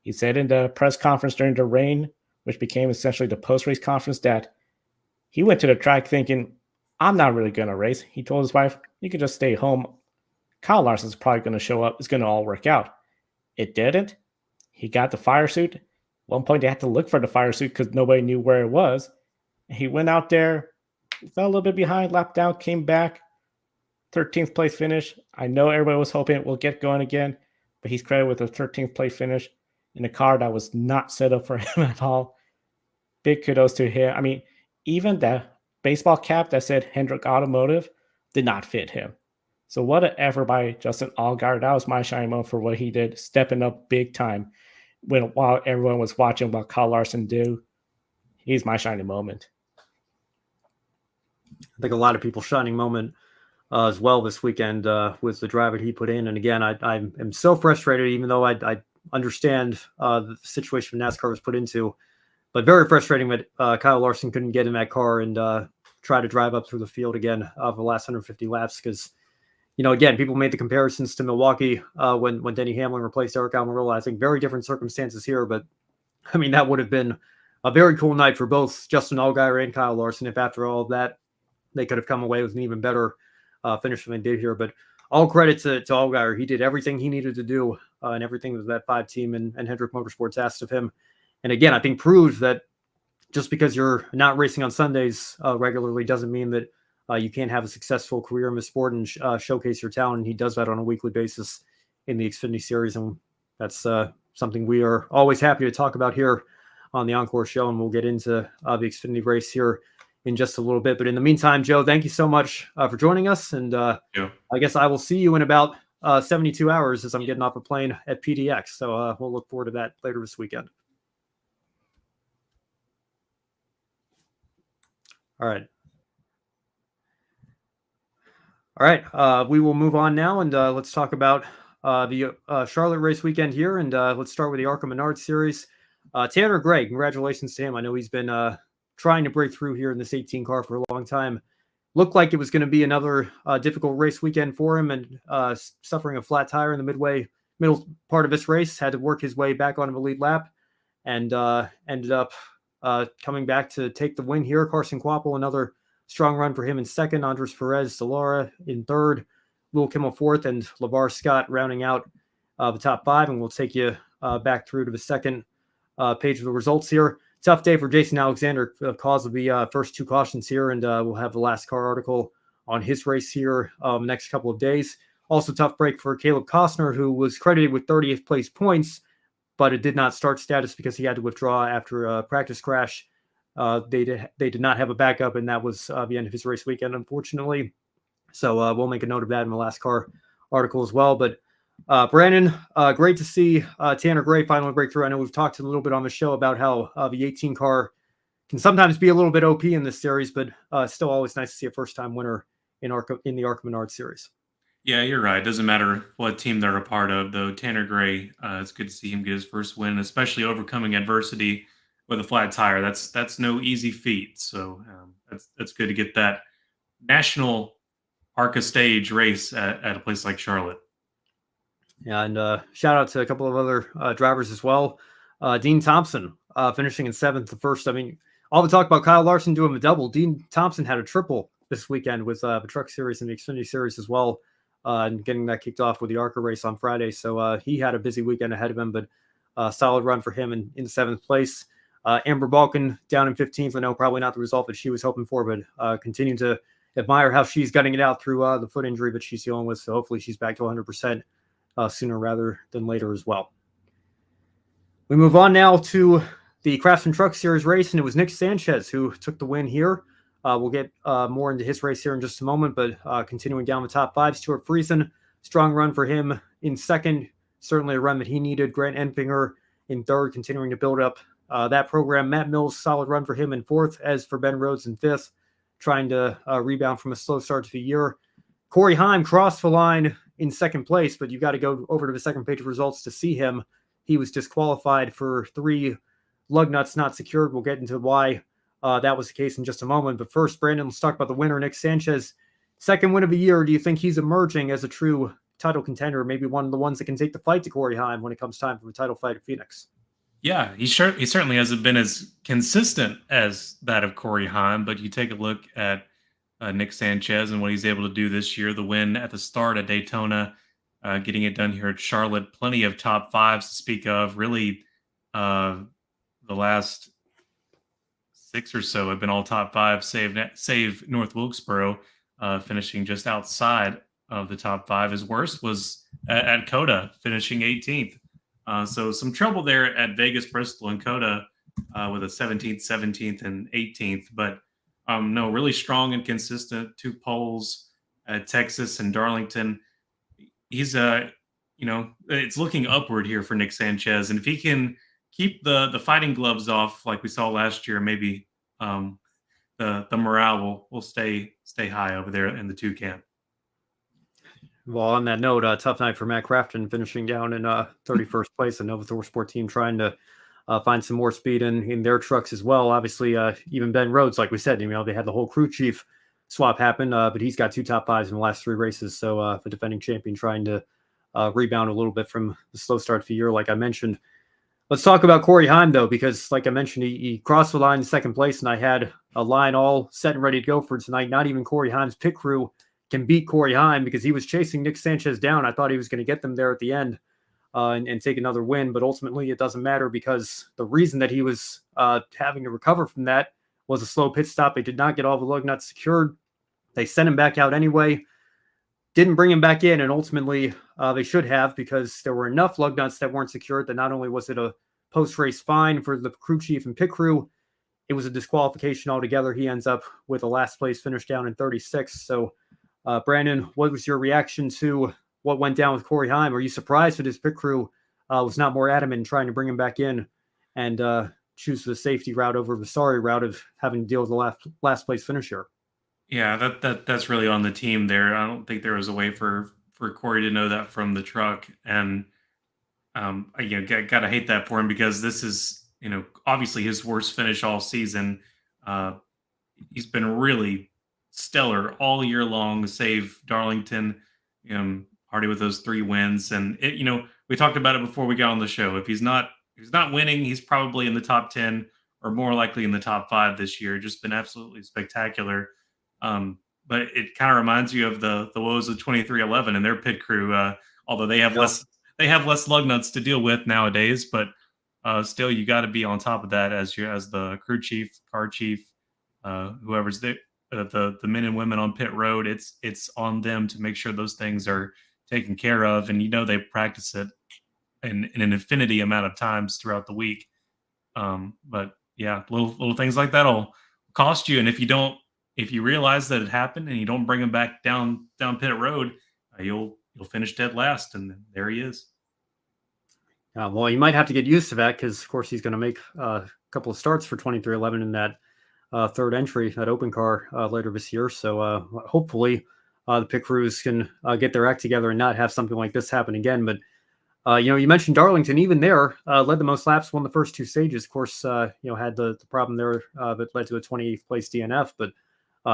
He said in the press conference during the rain, which became essentially the post-race conference, that he went to the track thinking, I'm not really going to race. He told his wife, you can just stay home. Kyle Larson's probably going to show up. It's going to all work out. It didn't. He got the fire suit. At one point, they had to look for the fire suit because nobody knew where it was. And he went out there, fell a little bit behind, lapped down, came back. 13th place finish. I know everybody was hoping it will get going again, but he's credited with a 13th place finish in a car that was not set up for him at all. Big kudos to him. I mean, even the baseball cap that said Hendrick Automotive did not fit him. So what an effort by Justin Allgaier. That was my shining moment for what he did, stepping up big time while everyone was watching what Kyle Larson do. He's my shining moment. I think a lot of people's shining moment as well this weekend was the drive that he put in. And again, I am so frustrated, even though I understand the situation NASCAR was put into, but very frustrating that Kyle Larson couldn't get in that car and try to drive up through the field again for the last 150 laps. Because, again, people made the comparisons to Milwaukee when Denny Hamlin replaced Eric Almirola. I think very different circumstances here, but I mean, that would have been a very cool night for both Justin Allgaier and Kyle Larson if after all of that, they could have come away with an even better finish than they did here. But all credit to Allgaier. He did everything he needed to do and everything that 5 team and Hendrick Motorsports asked of him. And again, I think proved that just because you're not racing on Sundays regularly doesn't mean that you can't have a successful career in the sport and showcase your talent. And he does that on a weekly basis in the Xfinity Series. And that's something we are always happy to talk about here on the Encore show. And we'll get into the Xfinity race here in just a little bit. But in the meantime, Joe, thank you so much for joining us. And I guess I will see you in about 72 hours as I'm getting off a plane at PDX. So we'll look forward to that later this weekend. All right. We will move on now and let's talk about the Charlotte race weekend here. And let's start with the ARCA Menards Series. Tanner Gray, congratulations to him. I know he's been trying to break through here in this 18 car for a long time. Looked like it was going to be another difficult race weekend for him, and suffering a flat tire in the middle part of this race, had to work his way back on the lead lap and ended up coming back to take the win here. Carson Kvapil, another strong run for him in second. Andres Perez Solara in third. Will Kimmel fourth, and LeVar Scott rounding out the top 5. And we'll take you back through to the second page of the results here. Tough day for Jason Alexander, cause of the first 2 cautions here, and we'll have the last car article on his race here next couple of days. Also tough break for Caleb Costner, who was credited with 30th place points, but it did not start status because he had to withdraw after a practice crash. They did not have a backup, and that was the end of his race weekend, unfortunately. So we'll make a note of that in the last car article as well. But Brandon, great to see Tanner Gray finally break through. I know we've talked a little bit on the show about how the 18 car can sometimes be a little bit OP in this series, but still always nice to see a first-time winner in the ARCA Menards Series. Yeah, you're right. It doesn't matter what team they're a part of, though. Tanner Gray, it's good to see him get his first win, especially overcoming adversity with a flat tire. That's no easy feat. So that's good to get that national ARCA stage race at a place like Charlotte. Yeah, and shout out to a couple of other drivers as well. Dean Thompson finishing in 7th, the first. I mean, all the talk about Kyle Larson doing a double. Dean Thompson had a triple this weekend with the Truck Series and the Xfinity Series as well, and getting that kicked off with the ARCA race on Friday. So he had a busy weekend ahead of him, but solid run for him in 7th place. Amber Balkan down in 15th. I know probably not the result that she was hoping for, but continue to admire how she's gutting it out through the foot injury that she's dealing with. So hopefully she's back to 100%. Sooner rather than later as well. We move on now to the Craftsman Truck Series race, and it was Nick Sanchez who took the win here. We'll get more into his race here in just a moment, but continuing down the top 5, Stuart Friesen, strong run for him in second, certainly a run that he needed. Grant Enfinger in third, continuing to build up that program. Matt Mills, solid run for him in fourth, as for Ben Rhodes in fifth, trying to rebound from a slow start to the year. Corey Heim crossed the line in second place, but you got to go over to the second page of results to see him he was disqualified for 3 lug nuts not secured. We'll get into why that was the case in just a moment. But first, Brandon, let's talk about the winner, Nick Sanchez. Second win of the year. Do you think he's emerging as a true title contender, maybe one of the ones that can take the fight to Corey Heim when it comes time for the title fight at Phoenix? Yeah, he certainly hasn't been as consistent as that of Corey Heim, but you take a look at Nick Sanchez and what he's able to do this year, the win at the start at Daytona, getting it done here at Charlotte, plenty of top fives to speak of. Really, the last 6 or so have been all top five, save North Wilkesboro, finishing just outside of the top five. His worst was at Coda, finishing 18th. So some trouble there at Vegas, Bristol, and Coda with a 17th, 17th, and 18th. But no, really strong and consistent. 2 poles at Texas and Darlington. He's it's looking upward here for Nick Sanchez, and if he can keep the fighting gloves off like we saw last year, maybe the morale will stay high over there in the 2 camp. Well, on that note, tough night for Matt Crafton, finishing down in 31st place. A Nova Thor Sport team trying to find some more speed in their trucks as well. Obviously, even Ben Rhodes, like we said, they had the whole crew chief swap happen, but he's got 2 top fives in the last 3 races. So the defending champion trying to rebound a little bit from the slow start of the year, like I mentioned. Let's talk about Corey Heim, though, because like I mentioned, he crossed the line in 2nd place, and I had a line all set and ready to go for tonight. Not even Corey Heim's pit crew can beat Corey Heim, because he was chasing Nick Sanchez down. I thought he was going to get them there at the end and take another win, but ultimately it doesn't matter, because the reason that he was having to recover from that was a slow pit stop. They did not get all the lug nuts secured. They sent him back out anyway, didn't bring him back in, and ultimately they should have, because there were enough lug nuts that weren't secured that not only was it a post-race fine for the crew chief and pit crew, it was a disqualification altogether. He ends up with a last place finish down in 36. So Brandon, what was your reaction to what went down with Corey Heim? Are you surprised that his pit crew was not more adamant in trying to bring him back in and choose the safety route over the sorry route of having to deal with the last place finisher? Yeah, that's really on the team there. I don't think there was a way for Corey to know that from the truck, and gotta hate that for him, because this is obviously his worst finish all season. He's been really stellar all year long, save Darlington, already with those 3 wins. And we talked about it before we got on the show. If he's not winning, he's probably in the top 10 or more likely in the top 5 this year. Just been absolutely spectacular. But it kind of reminds you of the woes of 2311 and their pit crew. Although they have less lug nuts to deal with nowadays, but still you got to be on top of that as the crew chief, car chief, whoever's there. The men and women on pit road, it's on them to make sure those things are taken care of, and they practice it in an infinity amount of times throughout the week. But yeah, little things like that'll cost you, and if you realize that it happened and you don't bring him back down pit road, you'll finish dead last, and there he is. Well, you might have to get used to that, because of course he's going to make a couple of starts for 2311 in that 3rd entry, that open car later this year. So hopefully the pit crews can get their act together and not have something like this happen again. But you mentioned Darlington, even there led the most laps, won the first 2 stages. Of course, had the problem there that led to a 28th place DNF, but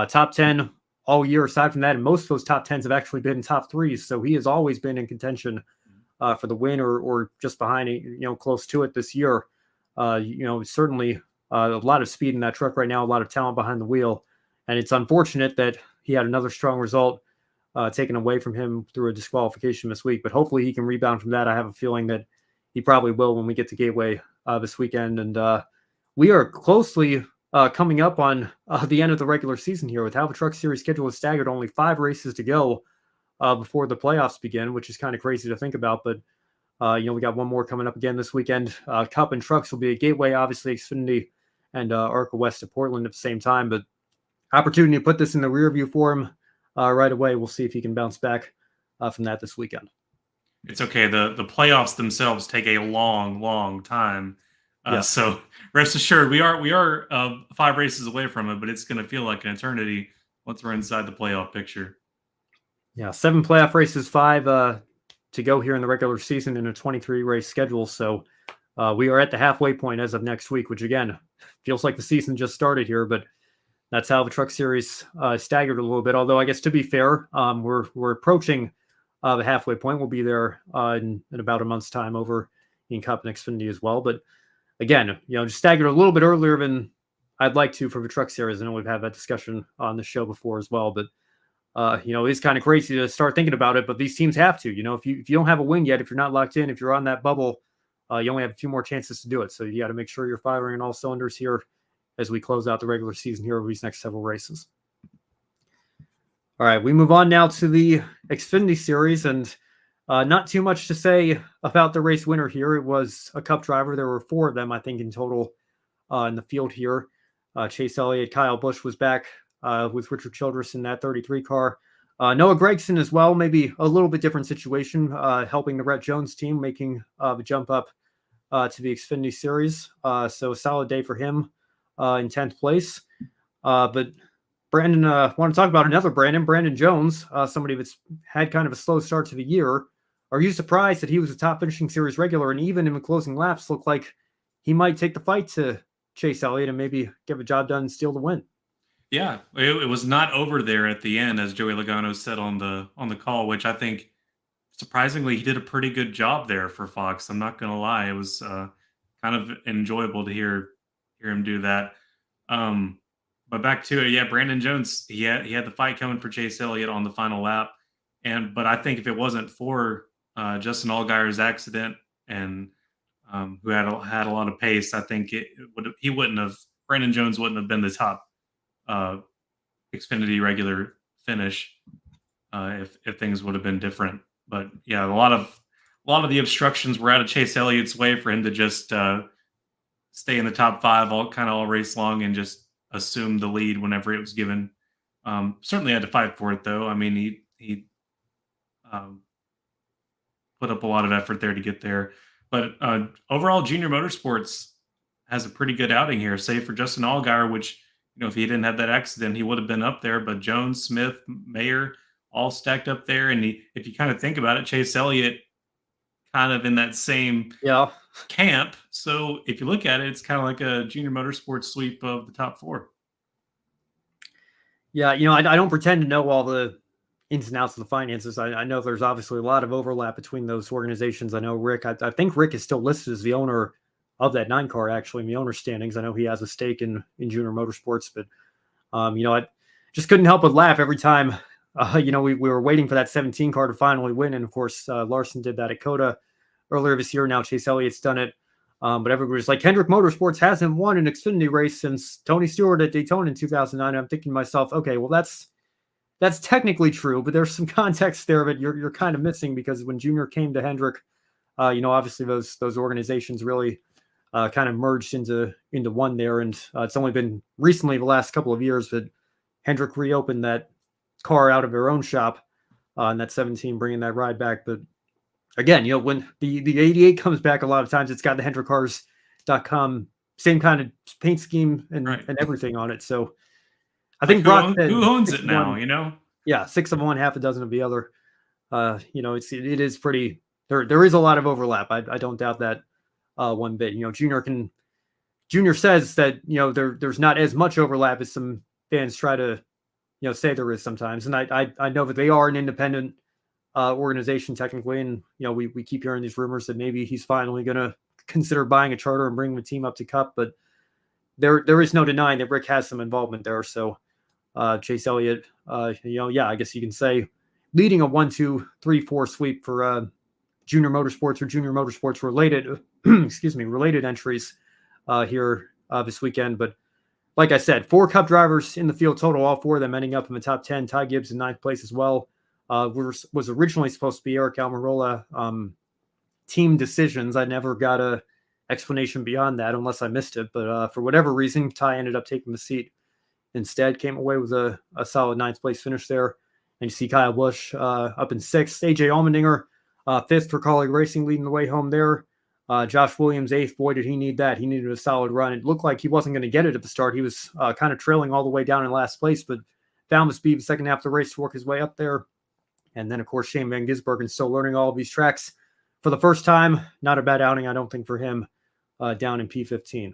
top 10 all year aside from that. And most of those top 10s have actually been top 3s. So he has always been in contention for the win or just behind it, close to it this year. Certainly a lot of speed in that truck right now, a lot of talent behind the wheel. And it's unfortunate that he had another strong result taken away from him through a disqualification this week. But hopefully he can rebound from that. I have a feeling that he probably will when we get to Gateway this weekend. And we are closely coming up on the end of the regular season here, with how the Truck Series schedule is staggered. Only 5 races to go before the playoffs begin, which is kind of crazy to think about. But we got one more coming up again this weekend. Cup and Trucks will be at Gateway, obviously Xfinity and ARCA West at Portland at the same time. But opportunity to put this in the rear view for him right away. We'll see if he can bounce back from that this weekend. It's okay. The playoffs themselves take a long time. So rest assured, we are 5 races away from it, but it's going to feel like an eternity once we're inside the playoff picture. Yeah, 7 playoff races, 5 to go here in the regular season in a 23 race schedule. So we are at the halfway point as of next week, which again feels like the season just started here, but that's how the Truck Series staggered a little bit. Although I guess to be fair, we're approaching the halfway point. We'll be there in about a month's time over in Cup and Xfinity as well. But again, just staggered a little bit earlier than I'd like to for the Truck Series. I know we've had that discussion on the show before as well, but it's kind of crazy to start thinking about it. But these teams have to. If you don't have a win yet, if you're not locked in, if you're on that bubble, you only have a few more chances to do it. So you got to make sure you're firing on all cylinders here as we close out the regular season here over these next several races. All right, we move on now to the Xfinity Series, and not too much to say about the race winner here. It was a Cup driver. There were 4 of them, I think, in total in the field here. Chase Elliott, Kyle Busch was back with Richard Childress in that 33 car. Noah Gragson as well, maybe a little bit different situation, helping the Rhett Jones team, making the jump up to the Xfinity Series. So a solid day for him in 10th place. But Brandon, want to talk about another Brandon Jones, somebody that's had kind of a slow start to the year. Are you surprised that he was a top finishing series regular and even in the closing laps looked like he might take the fight to Chase Elliott and maybe get the job done and steal the win? Yeah, it was not over there at the end, as Joey Logano said on the call, which I think surprisingly he did a pretty good job there for Fox. I'm not going to lie, it was kind of enjoyable to hear him do that. But back to it, yeah, Brandon Jones, he had the fight coming for Chase Elliott on the final lap, but I think if it wasn't for Justin Allgaier's accident and who had a lot of pace, I think Brandon Jones wouldn't have been the top Xfinity regular finish if things would have been different. But yeah, a lot of the obstructions were out of Chase Elliott's way for him to just stay in the top 5 all race long and just assume the lead whenever it was given. Certainly had to fight for it though. I mean, he put up a lot of effort there to get there. But overall, Junior Motorsports has a pretty good outing here, save for Justin Allgaier, which, if he didn't have that accident, he would have been up there. But Jones, Smith, Mayer, all stacked up there. And if you kind of think about it, Chase Elliott kind of in that same camp. So if you look at it, it's kind of like a Junior Motorsports sweep of the top 4. Yeah, I don't pretend to know all the ins and outs of the finances. I know there's obviously a lot of overlap between those organizations. I know Rick, I think Rick is still listed as the owner of that 9 car, actually, in the owner's standings. I know he has a stake in Junior Motorsports, but, I just couldn't help but laugh every time, we were waiting for that 17 car to finally win. And of course, Larson did that at COTA earlier this year. Now Chase Elliott's done it. But everybody's like, Hendrick Motorsports hasn't won an Xfinity race since Tony Stewart at Daytona in 2009. I'm thinking to myself, okay, well, that's technically true, but there's some context there that you're kind of missing, because when Junior came to Hendrick, obviously those organizations really kind of merged into one there. And it's only been recently, the last couple of years, that Hendrick reopened that car out of their own shop and that 17, bringing that ride back. But again, when the 88 comes back, a lot of times it's got the HendrickCars.com same kind of paint scheme and everything on it. So I think who owns it now, Yeah, 6 of one, half a dozen of the other. It is pretty, there is a lot of overlap. I don't doubt that one bit. Junior says that, there's not as much overlap as some fans try to, say there is sometimes. And I know that they are an independent organization technically. And, we keep hearing these rumors that maybe he's finally going to consider buying a charter and bringing the team up to Cup, but there is no denying that Rick has some involvement there. So Chase Elliott, I guess you can say leading a 1, 2, 3, 4 sweep for Junior Motorsports or Junior Motorsports related, related entries here this weekend. But like I said, 4 Cup drivers in the field total, all 4 of them ending up in the top 10. Ty Gibbs in 9th place as well. Was originally supposed to be Eric Almirola. Team decisions. I never got a explanation beyond that unless I missed it. But for whatever reason, Ty ended up taking the seat instead, came away with a solid 9th place finish there. And you see Kyle Busch up in 6th. AJ Allmendinger 5th for Colleague Racing, leading the way home there. Josh Williams 8th. Boy, did he need that. He needed a solid run. It looked like he wasn't going to get it at the start. He was kind of trailing all the way down in last place, but found the speed the second half of the race to work his way up there. And then, of course, Shane Van Gisbergen still learning all of these tracks for the first time. Not a bad outing, I don't think, for him down in P15.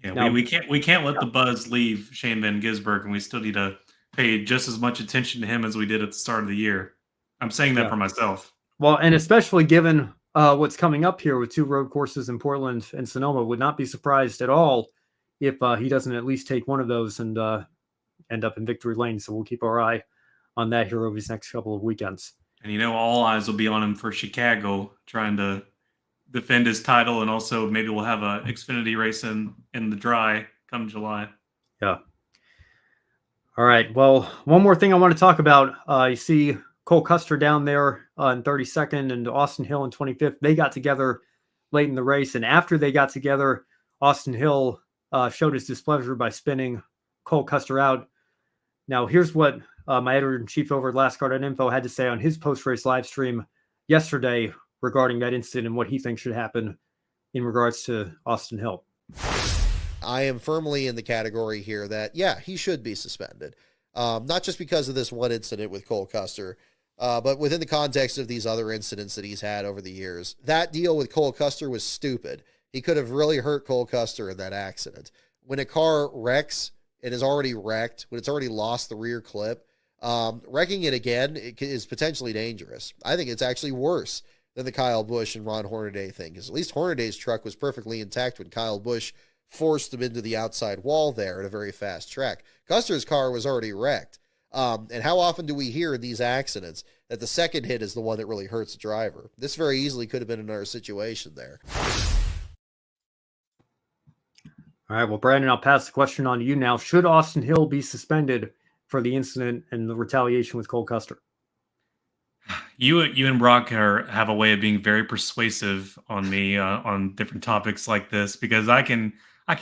Yeah, Now, we can't let the buzz leave Shane Van Gisbergen, and we still need to pay just as much attention to him as we did at the start of the year. I'm saying that for myself. Well, and especially given what's coming up here with 2 road courses in Portland and Sonoma, would not be surprised at all if he doesn't at least take one of those and end up in victory lane. So we'll keep our eye on that here over these next couple of weekends. And all eyes will be on him for Chicago, trying to defend his title, and also maybe we'll have a Xfinity race in the dry come July. Yeah. All right. Well, one more thing I want to talk about. You see Cole Custer down there in 32nd and Austin Hill in 25th. They got together late in the race, and after they got together, Austin Hill showed his displeasure by spinning Cole Custer out. Now, here's what my editor-in-chief over at LastCar.info had to say on his post-race live stream yesterday regarding that incident and what he thinks should happen in regards to Austin Hill. I am firmly in the category here that, yeah, he should be suspended. Not just because of this one incident with Cole Custer, but within the context of these other incidents that he's had over the years. That deal with Cole Custer was stupid. He could have really hurt Cole Custer in that accident. When a car wrecks, it is already wrecked, when it's already lost the rear clip, wrecking it again is potentially dangerous. I think it's actually worse than the Kyle Busch and Ron Hornaday thing, because at least Hornaday's truck was perfectly intact when Kyle Busch forced him into the outside wall there at a very fast track. Custer's car was already wrecked. And how often do we hear in these accidents that the second hit is the one that really hurts the driver? This very easily could have been another situation there. All right, well, Brandon, I'll pass the question on to you now. Should Austin Hill be suspended for the incident and the retaliation with Cole Custer? You and Brock have a way of being very persuasive on me on different topics like this, because I can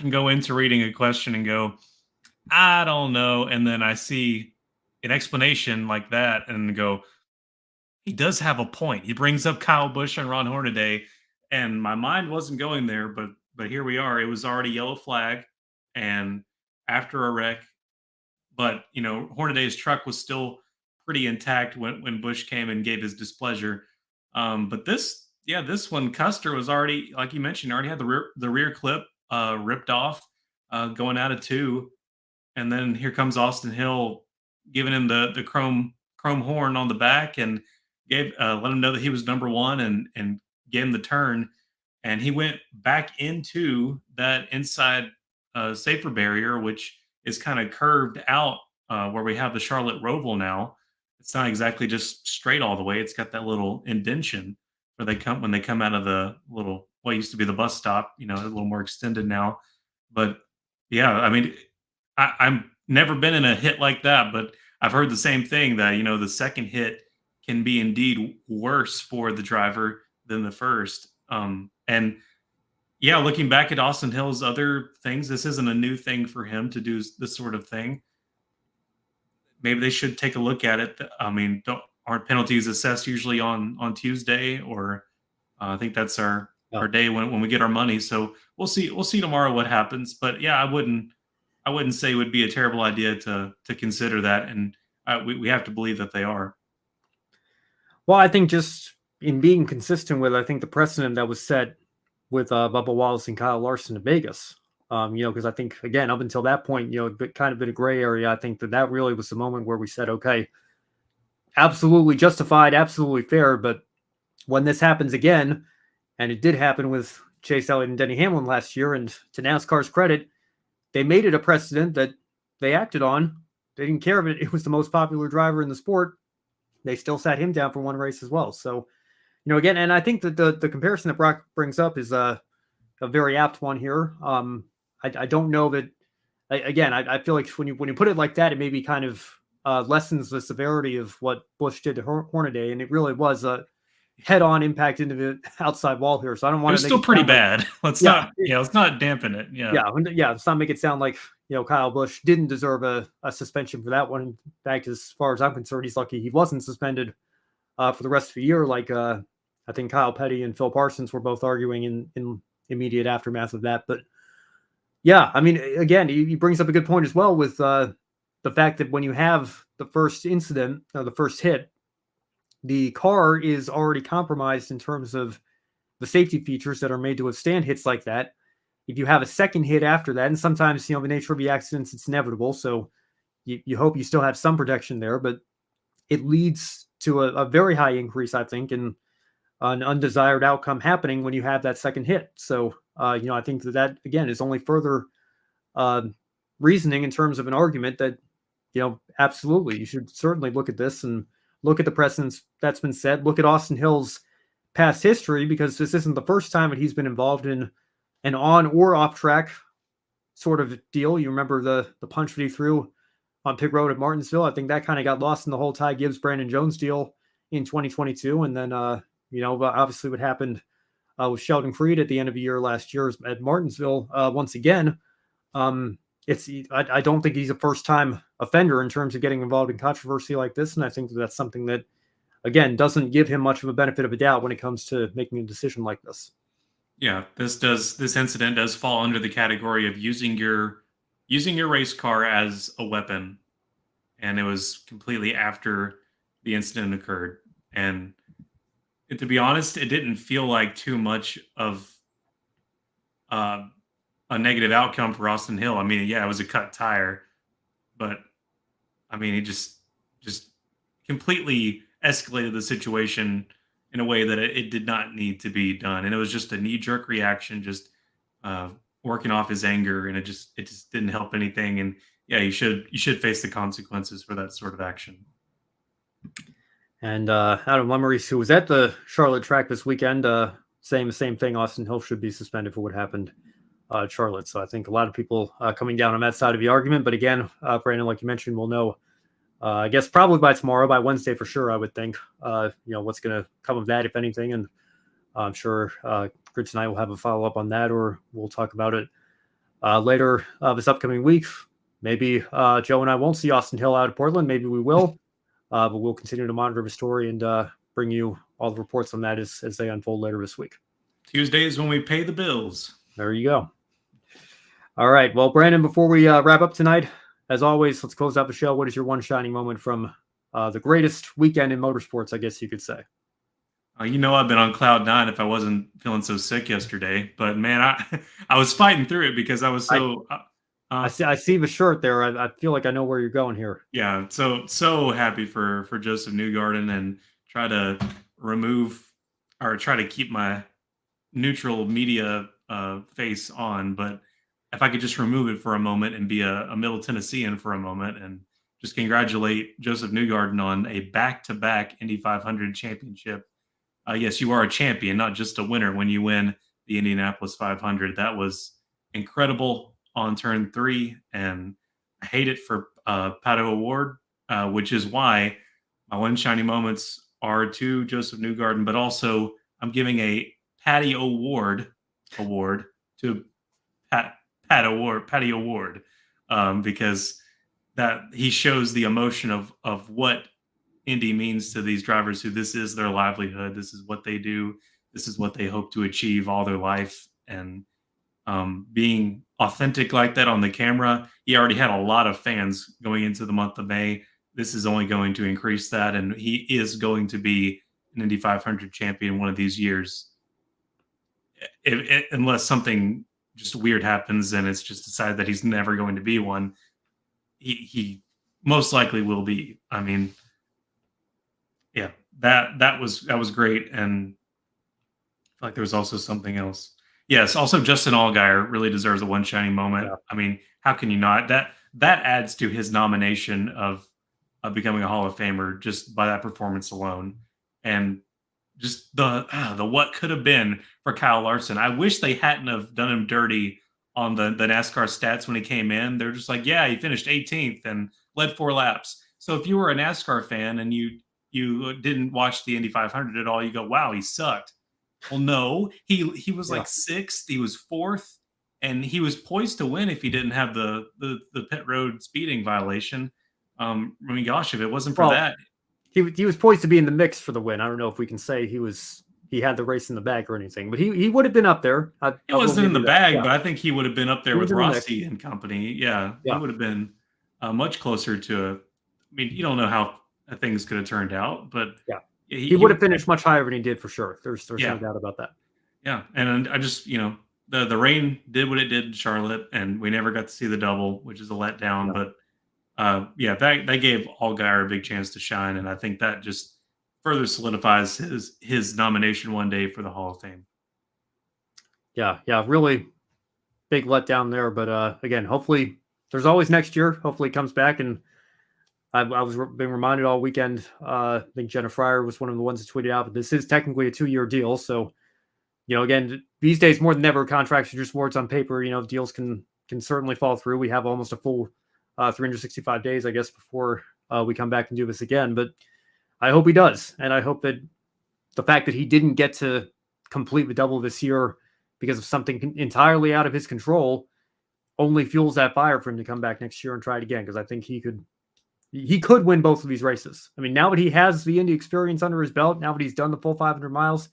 go into reading a question and go, I don't know, and then I see an explanation like that and go, he does have a point. He brings up Kyle Busch and Ron Hornaday, and my mind wasn't going there, but here we are. It was already yellow flag, and after a wreck, but Hornaday's truck was still pretty intact when Busch came and gave his displeasure. But this one, Custer was already, like you mentioned, already had the rear clip ripped off going out of 2. And then here comes Austin Hill giving him the chrome horn on the back and let him know that he was number 1 and gave him the turn. And he went back into that inside safer barrier, which is kind of curved out where we have the Charlotte Roval now. It's not exactly just straight all the way. It's got that little indentation where when they come out of the little, what used to be the bus stop, a little more extended now. But yeah, I mean, I've never been in a hit like that, but I've heard the same thing that, the second hit can be indeed worse for the driver than the first. And yeah, looking back at Austin Hill's other things, this isn't a new thing for him to do this sort of thing. Maybe they should take a look at it. I mean, aren't penalties assessed usually on Tuesday, or I think that's our day when we get our money. So we'll see tomorrow what happens. But yeah, I wouldn't say it would be a terrible idea to consider that, and we have to believe that they are. Well, I think just in being consistent with, I think the precedent that was set with Bubba Wallace and Kyle Larson in Vegas. Because I think, again, up until that point, it kind of been a gray area. I think that really was the moment where we said, okay, absolutely justified, absolutely fair. But when this happens again, and it did happen with Chase Elliott and Denny Hamlin last year, and to NASCAR's credit, they made it a precedent that they acted on. They didn't care if it was the most popular driver in the sport. They still sat him down for one race as well. So, again, and I think that the comparison that Brock brings up is a very apt one here. I don't know that, again, I feel like when you put it like that, it maybe kind of lessens the severity of what Busch did to Hornaday, and it really was a head-on impact into the outside wall here. So I don't want to. It's still pretty bad. Let's not dampen it. Yeah. Let's not make it sound like Kyle Busch didn't deserve a suspension for that one. In fact, as far as I'm concerned, he's lucky he wasn't suspended for the rest of the year. Like I think Kyle Petty and Phil Parsons were both arguing in immediate aftermath of that. But yeah, I mean, again, he brings up a good point as well with the fact that when you have the first incident, the first hit, the car is already compromised in terms of the safety features that are made to withstand hits like that. If you have a second hit after that, and sometimes, the nature of the accidents, it's inevitable. So you hope you still have some protection there, but it leads to a very high increase, I think, in an undesired outcome happening when you have that second hit. So, I think that again is only further reasoning in terms of an argument that, absolutely, you should certainly look at this and look at the precedents that's been set. Look at Austin Hill's past history, because this isn't the first time that he's been involved in an on or off track sort of deal. You remember the punch that he threw on pit road at Martinsville. I think that kind of got lost in the whole Ty Gibbs Brandon Jones deal in 2022, and then obviously what happened with Sheldon Creed at the end of the year last year at Martinsville. Once again, I don't think he's a first time offender in terms of getting involved in controversy like this, and I think that's something that, again, doesn't give him much of a benefit of a doubt when it comes to making a decision like this. Yeah, this incident does fall under the category of using your race car as a weapon, and it was completely after the incident occurred. And to be honest, it didn't feel like too much of a negative outcome for Austin Hill. I mean, yeah, it was a cut tire, but I mean, he just completely escalated the situation in a way that it did not need to be done, and it was just a knee-jerk reaction, just working off his anger, and it just didn't help anything. And yeah, you should face the consequences for that sort of action. And Adam Lummery, who was at the Charlotte track this weekend, saying the same thing. Austin Hill should be suspended for what happened at Charlotte. So I think a lot of people coming down on that side of the argument. But again, Brandon, like you mentioned, we'll know, I guess probably by tomorrow, by Wednesday for sure, I would think, what's going to come of that, if anything. And I'm sure Grid Tonight will have a follow-up on that, or we'll talk about it later this upcoming week. Maybe Joe and I won't see Austin Hill out of Portland. Maybe we will. But we'll continue to monitor the story and bring you all the reports on that as they unfold later this week. Tuesdays when we pay the bills. There you go. All right. Well, Brandon, before we wrap up tonight, as always, let's close out the show. What is your one shining moment from the greatest weekend in motorsports, I guess you could say? I've been on cloud nine if I wasn't feeling so sick yesterday. But, man, I was fighting through it because I was so I see the shirt there. I feel like I know where you're going here. Yeah, so happy for Joseph Newgarden, and try to keep my neutral media face on. But if I could just remove it for a moment and be a Middle Tennessean for a moment, and just congratulate Joseph Newgarden on a back-to-back Indy 500 championship. Yes, you are a champion, not just a winner when you win the Indianapolis 500. That was incredible on turn 3, and I hate it for Pato O'Ward, which is why my one shiny moments are to Joseph Newgarden, but also I'm giving a Patty O'Ward award to Patty O'Ward, because that he shows the emotion of what Indy means to these drivers, who this is their livelihood, this is what they do, this is what they hope to achieve all their life, and being authentic like that on the camera. He already had a lot of fans going into the month of May. This is only going to increase that, and he is going to be an Indy 500 champion one of these years, unless something just weird happens and it's just decided that he's never going to be one. He most likely will be. I mean, yeah, that was great, and I feel like there was also something else. Yes, also Justin Allgaier really deserves a one shining moment. Yeah. I mean, how can you not? That adds to his nomination of becoming a Hall of Famer just by that performance alone, and just the what could have been for Kyle Larson. I wish they hadn't have done him dirty on the NASCAR stats when he came in. They're just like, yeah, he finished 18th and led 4 laps. So if you were a NASCAR fan and you didn't watch the Indy 500 at all, you go, wow, he sucked. Well, no, he was like 6th, he was 4th, and he was poised to win if he didn't have the pit road speeding violation. I mean, gosh, if it wasn't for that, he was poised to be in the mix for the win. I don't know if we can say he had the race in the bag or anything, but he would have been up there. It wasn't in the bag, but I think he would have been up there with Rossi and company. Yeah, he would have been much closer to. I mean, you don't know how things could have turned out, but He would have finished much higher than he did for sure. There's no doubt about that. Yeah, and I just the rain did what it did in Charlotte, and we never got to see the double, which is a letdown. Yeah. But that gave Allgaier a big chance to shine, and I think that just further solidifies his nomination one day for the Hall of Fame. Yeah, really big letdown there. But again, hopefully there's always next year. Hopefully he comes back. And I was being reminded all weekend. I think Jenna Fryer was one of the ones that tweeted out, but this is technically a 2-year deal. So, again, these days more than ever, contracts are just words on paper. Deals can certainly fall through. We have almost a full 365 days, I guess, before we come back and do this again. But I hope he does. And I hope that the fact that he didn't get to complete the double this year because of something entirely out of his control only fuels that fire for him to come back next year and try it again. Because I think he could win both of these races. I mean, now that he has the Indy experience under his belt, now that he's done the full 500 miles,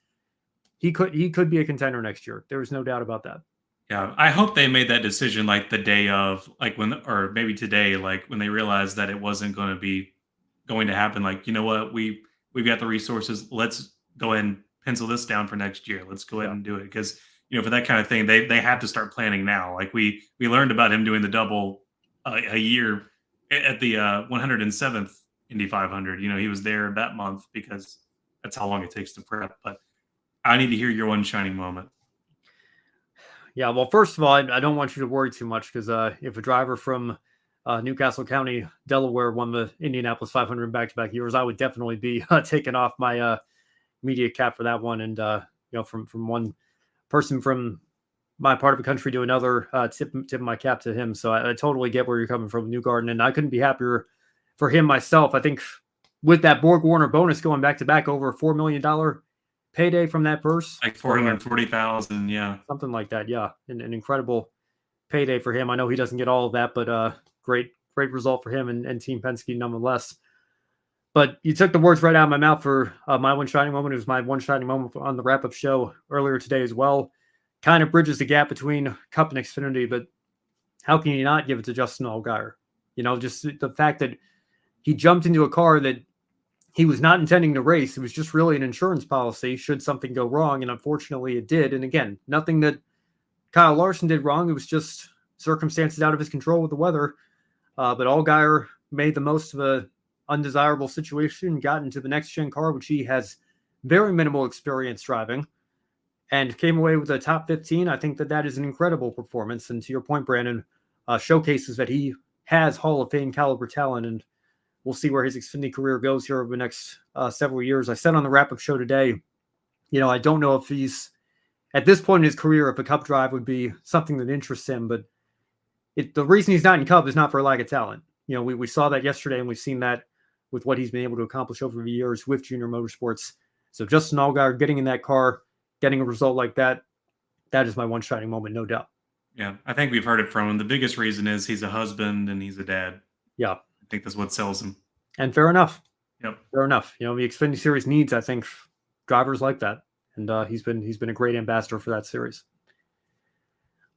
he could be a contender next year. There is no doubt about that. Yeah, I hope they made that decision like the day of, like or maybe today, like when they realized that it wasn't going to happen. Like, you know what, we've got the resources. Let's go ahead and pencil this down for next year. Let's go ahead and do it, because for that kind of thing, they have to start planning now. Like we learned about him doing the double a year at the 107th Indy 500. He was there that month because that's how long it takes to prep. But I need to hear your one shining moment. Yeah, well, first of all, I don't want you to worry too much, because if a driver from Newcastle County, Delaware, won the Indianapolis 500 back-to-back years, I would definitely be taking off my media cap for that one. And from one person from my part of the country to another, tip my cap to him. So I totally get where you're coming from, Newgarden, and I couldn't be happier for him myself. I think with that Borg Warner bonus going back-to-back, over a $4 million payday from that purse, like 440,000, yeah, something like that. Yeah, an incredible payday for him. I know he doesn't get all of that, but great result for him and Team Penske nonetheless. But you took the words right out of my mouth for my one shining moment. It was my one shining moment on the wrap-up show earlier today as well. Kind of bridges the gap between Cup and Xfinity, but how can you not give it to Justin Allgaier? Just the fact that he jumped into a car that he was not intending to race. It was just really an insurance policy should something go wrong, and unfortunately it did. And again, nothing that Kyle Larson did wrong. It was just circumstances out of his control with the weather. But Allgaier made the most of a undesirable situation, got into the next-gen car, which he has very minimal experience driving, and came away with a top 15. I think that is an incredible performance. And to your point, Brandon, showcases that he has Hall of Fame caliber talent, and we'll see where his Xfinity career goes here over the next several years. I said on the wrap-up show today, I don't know if he's, at this point in his career, if a Cup drive would be something that interests him, but the reason he's not in Cup is not for a lack of talent. We saw that yesterday, and we've seen that with what he's been able to accomplish over the years with Junior Motorsports. So Justin Allgaier getting in that car, getting a result like that is my one shining moment, no doubt. Yeah, I think we've heard it from him. The biggest reason is he's a husband and he's a dad. Yeah. I think that's what sells him. And fair enough. Yep. Fair enough. The Xfinity Series needs, I think, drivers like that. And he's been a great ambassador for that series.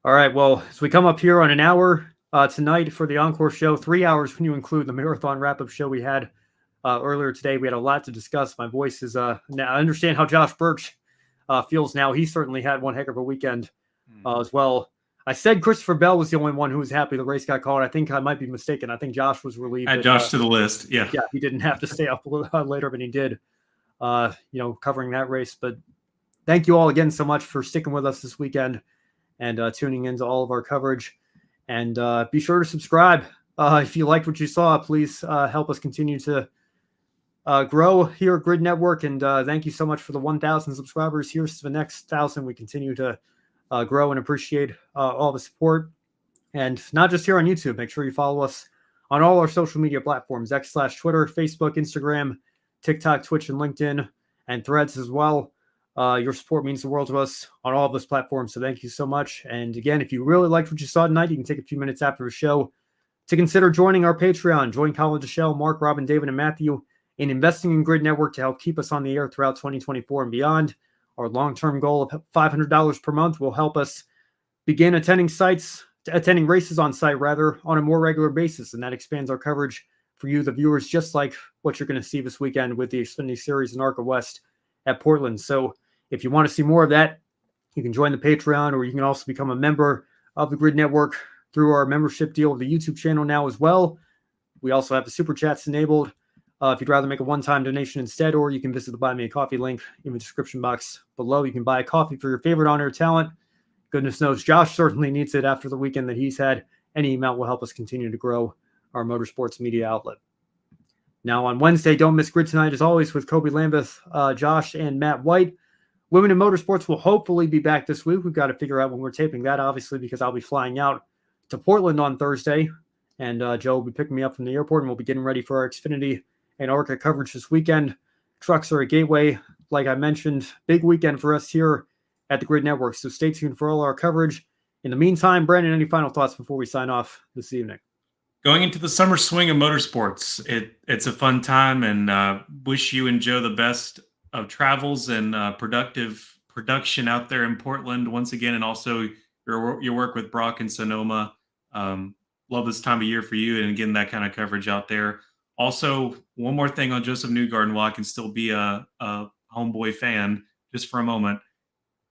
All right, well, as we come up here on an hour tonight for the Encore show, 3 hours when you include the marathon wrap-up show we had earlier today. We had a lot to discuss. My voice is now I understand how Josh Birch feels now. He certainly had one heck of a weekend as well. I said Christopher Bell was the only one who was happy the race got called. I think I might be mistaken. I think Josh was relieved. Add Josh to the list. Yeah. Yeah, he didn't have to stay up a little later than he did, covering that race. But thank you all again so much for sticking with us this weekend and tuning into all of our coverage. And be sure to subscribe. If you liked what you saw, please help us continue to grow here at Grid Network. And thank you so much for the 1,000 subscribers. Here's to the next 1,000. We continue to grow and appreciate all the support. And not just here on YouTube. Make sure you follow us on all our social media platforms, X/Twitter, Facebook, Instagram, TikTok, Twitch, and LinkedIn, and Threads as well. Your support means the world to us on all of those platforms. So thank you so much. And again, if you really liked what you saw tonight, you can take a few minutes after the show to consider joining our Patreon. Join Colin Deschelle, Mark, Robin, David, and Matthew in investing in Grid Network to help keep us on the air throughout 2024 and beyond. Our long-term goal of $500 per month will help us begin attending races on site on a more regular basis. And that expands our coverage for you, the viewers, just like what you're going to see this weekend with the Xfinity Series and ARCA West at Portland. So if you want to see more of that, you can join the Patreon, or you can also become a member of the Grid Network through our membership deal with the YouTube channel now as well. We also have the Super Chats enabled. If you'd rather make a one-time donation instead, or you can visit the Buy Me a Coffee link in the description box below. You can buy a coffee for your favorite on-air talent. Goodness knows Josh certainly needs it after the weekend that he's had. Any amount will help us continue to grow our motorsports media outlet. Now on Wednesday, don't miss Grid Tonight as always with Kobe Lambeth, Josh, and Matt White. Women in Motorsports will hopefully be back this week. We've got to figure out when we're taping that, obviously, because I'll be flying out to Portland on Thursday, and Joe will be picking me up from the airport, and we'll be getting ready for our Xfinity and ARCA coverage this weekend. Trucks are a gateway, like I mentioned. Big weekend for us here at the Grid Network, so stay tuned for all our coverage. In the meantime, Brandon, any final thoughts before we sign off this evening? Going into the summer swing of motorsports, it's a fun time, and wish you and Joe the best of travels and productive production out there in Portland once again, and also your work with Brock and Sonoma. Love this time of year for you and getting that kind of coverage out there. Also, one more thing on Joseph Newgarden, while I can still be a homeboy fan just for a moment.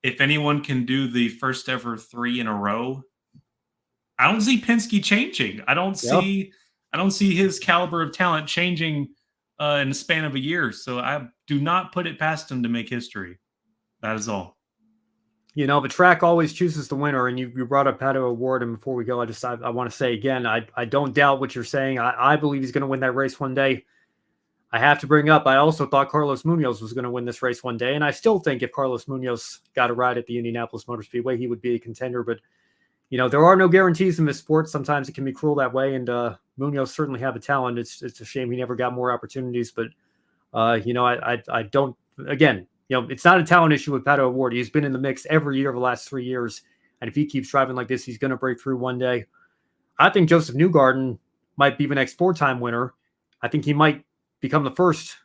If anyone can do the first ever 3 in a row, I don't see Penske changing. I don't see his caliber of talent changing in the span of a year. So I do not put it past him to make history. That is all. You know, the track always chooses the winner, and you brought up Pato O'Ward, and before we go, I want to say again, I don't doubt what you're saying. I believe he's going to win that race one day. I have to bring up, I also thought Carlos Munoz was going to win this race one day, and I still think if Carlos Munoz got a ride at the Indianapolis Motor Speedway, he would be a contender, but you know, there are no guarantees in this sport. Sometimes it can be cruel that way, and Munoz certainly have a talent. It's a shame he never got more opportunities, but you know, I don't, again, you know, it's not a talent issue with Pato O'Ward. He's been in the mix every year of the last 3 years. And if he keeps driving like this, he's going to break through one day. I think Joseph Newgarden might be the next 4-time winner. I think he might become the first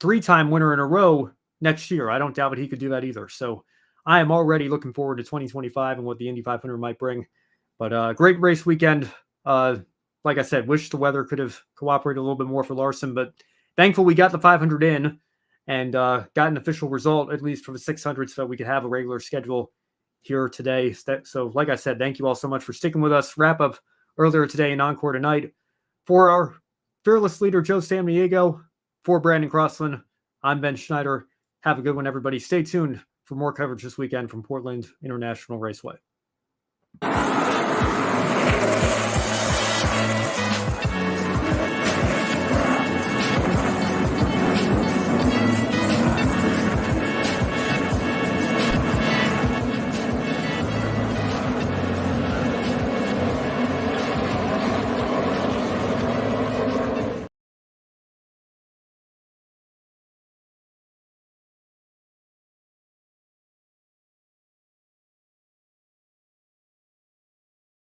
3-time winner in a row next year. I don't doubt that he could do that either. So I am already looking forward to 2025 and what the Indy 500 might bring. But great race weekend. Like I said, wish the weather could have cooperated a little bit more for Larson, but thankful we got the 500 in and got an official result, at least for the 600, so that we could have a regular schedule here today. So like I said, thank you all so much for sticking with us. Wrap up earlier today and Encore tonight. For our fearless leader, Joe Samniego, for Brandon Crossland, I'm Ben Schneider. Have a good one, everybody. Stay tuned for more coverage this weekend from Portland International Raceway.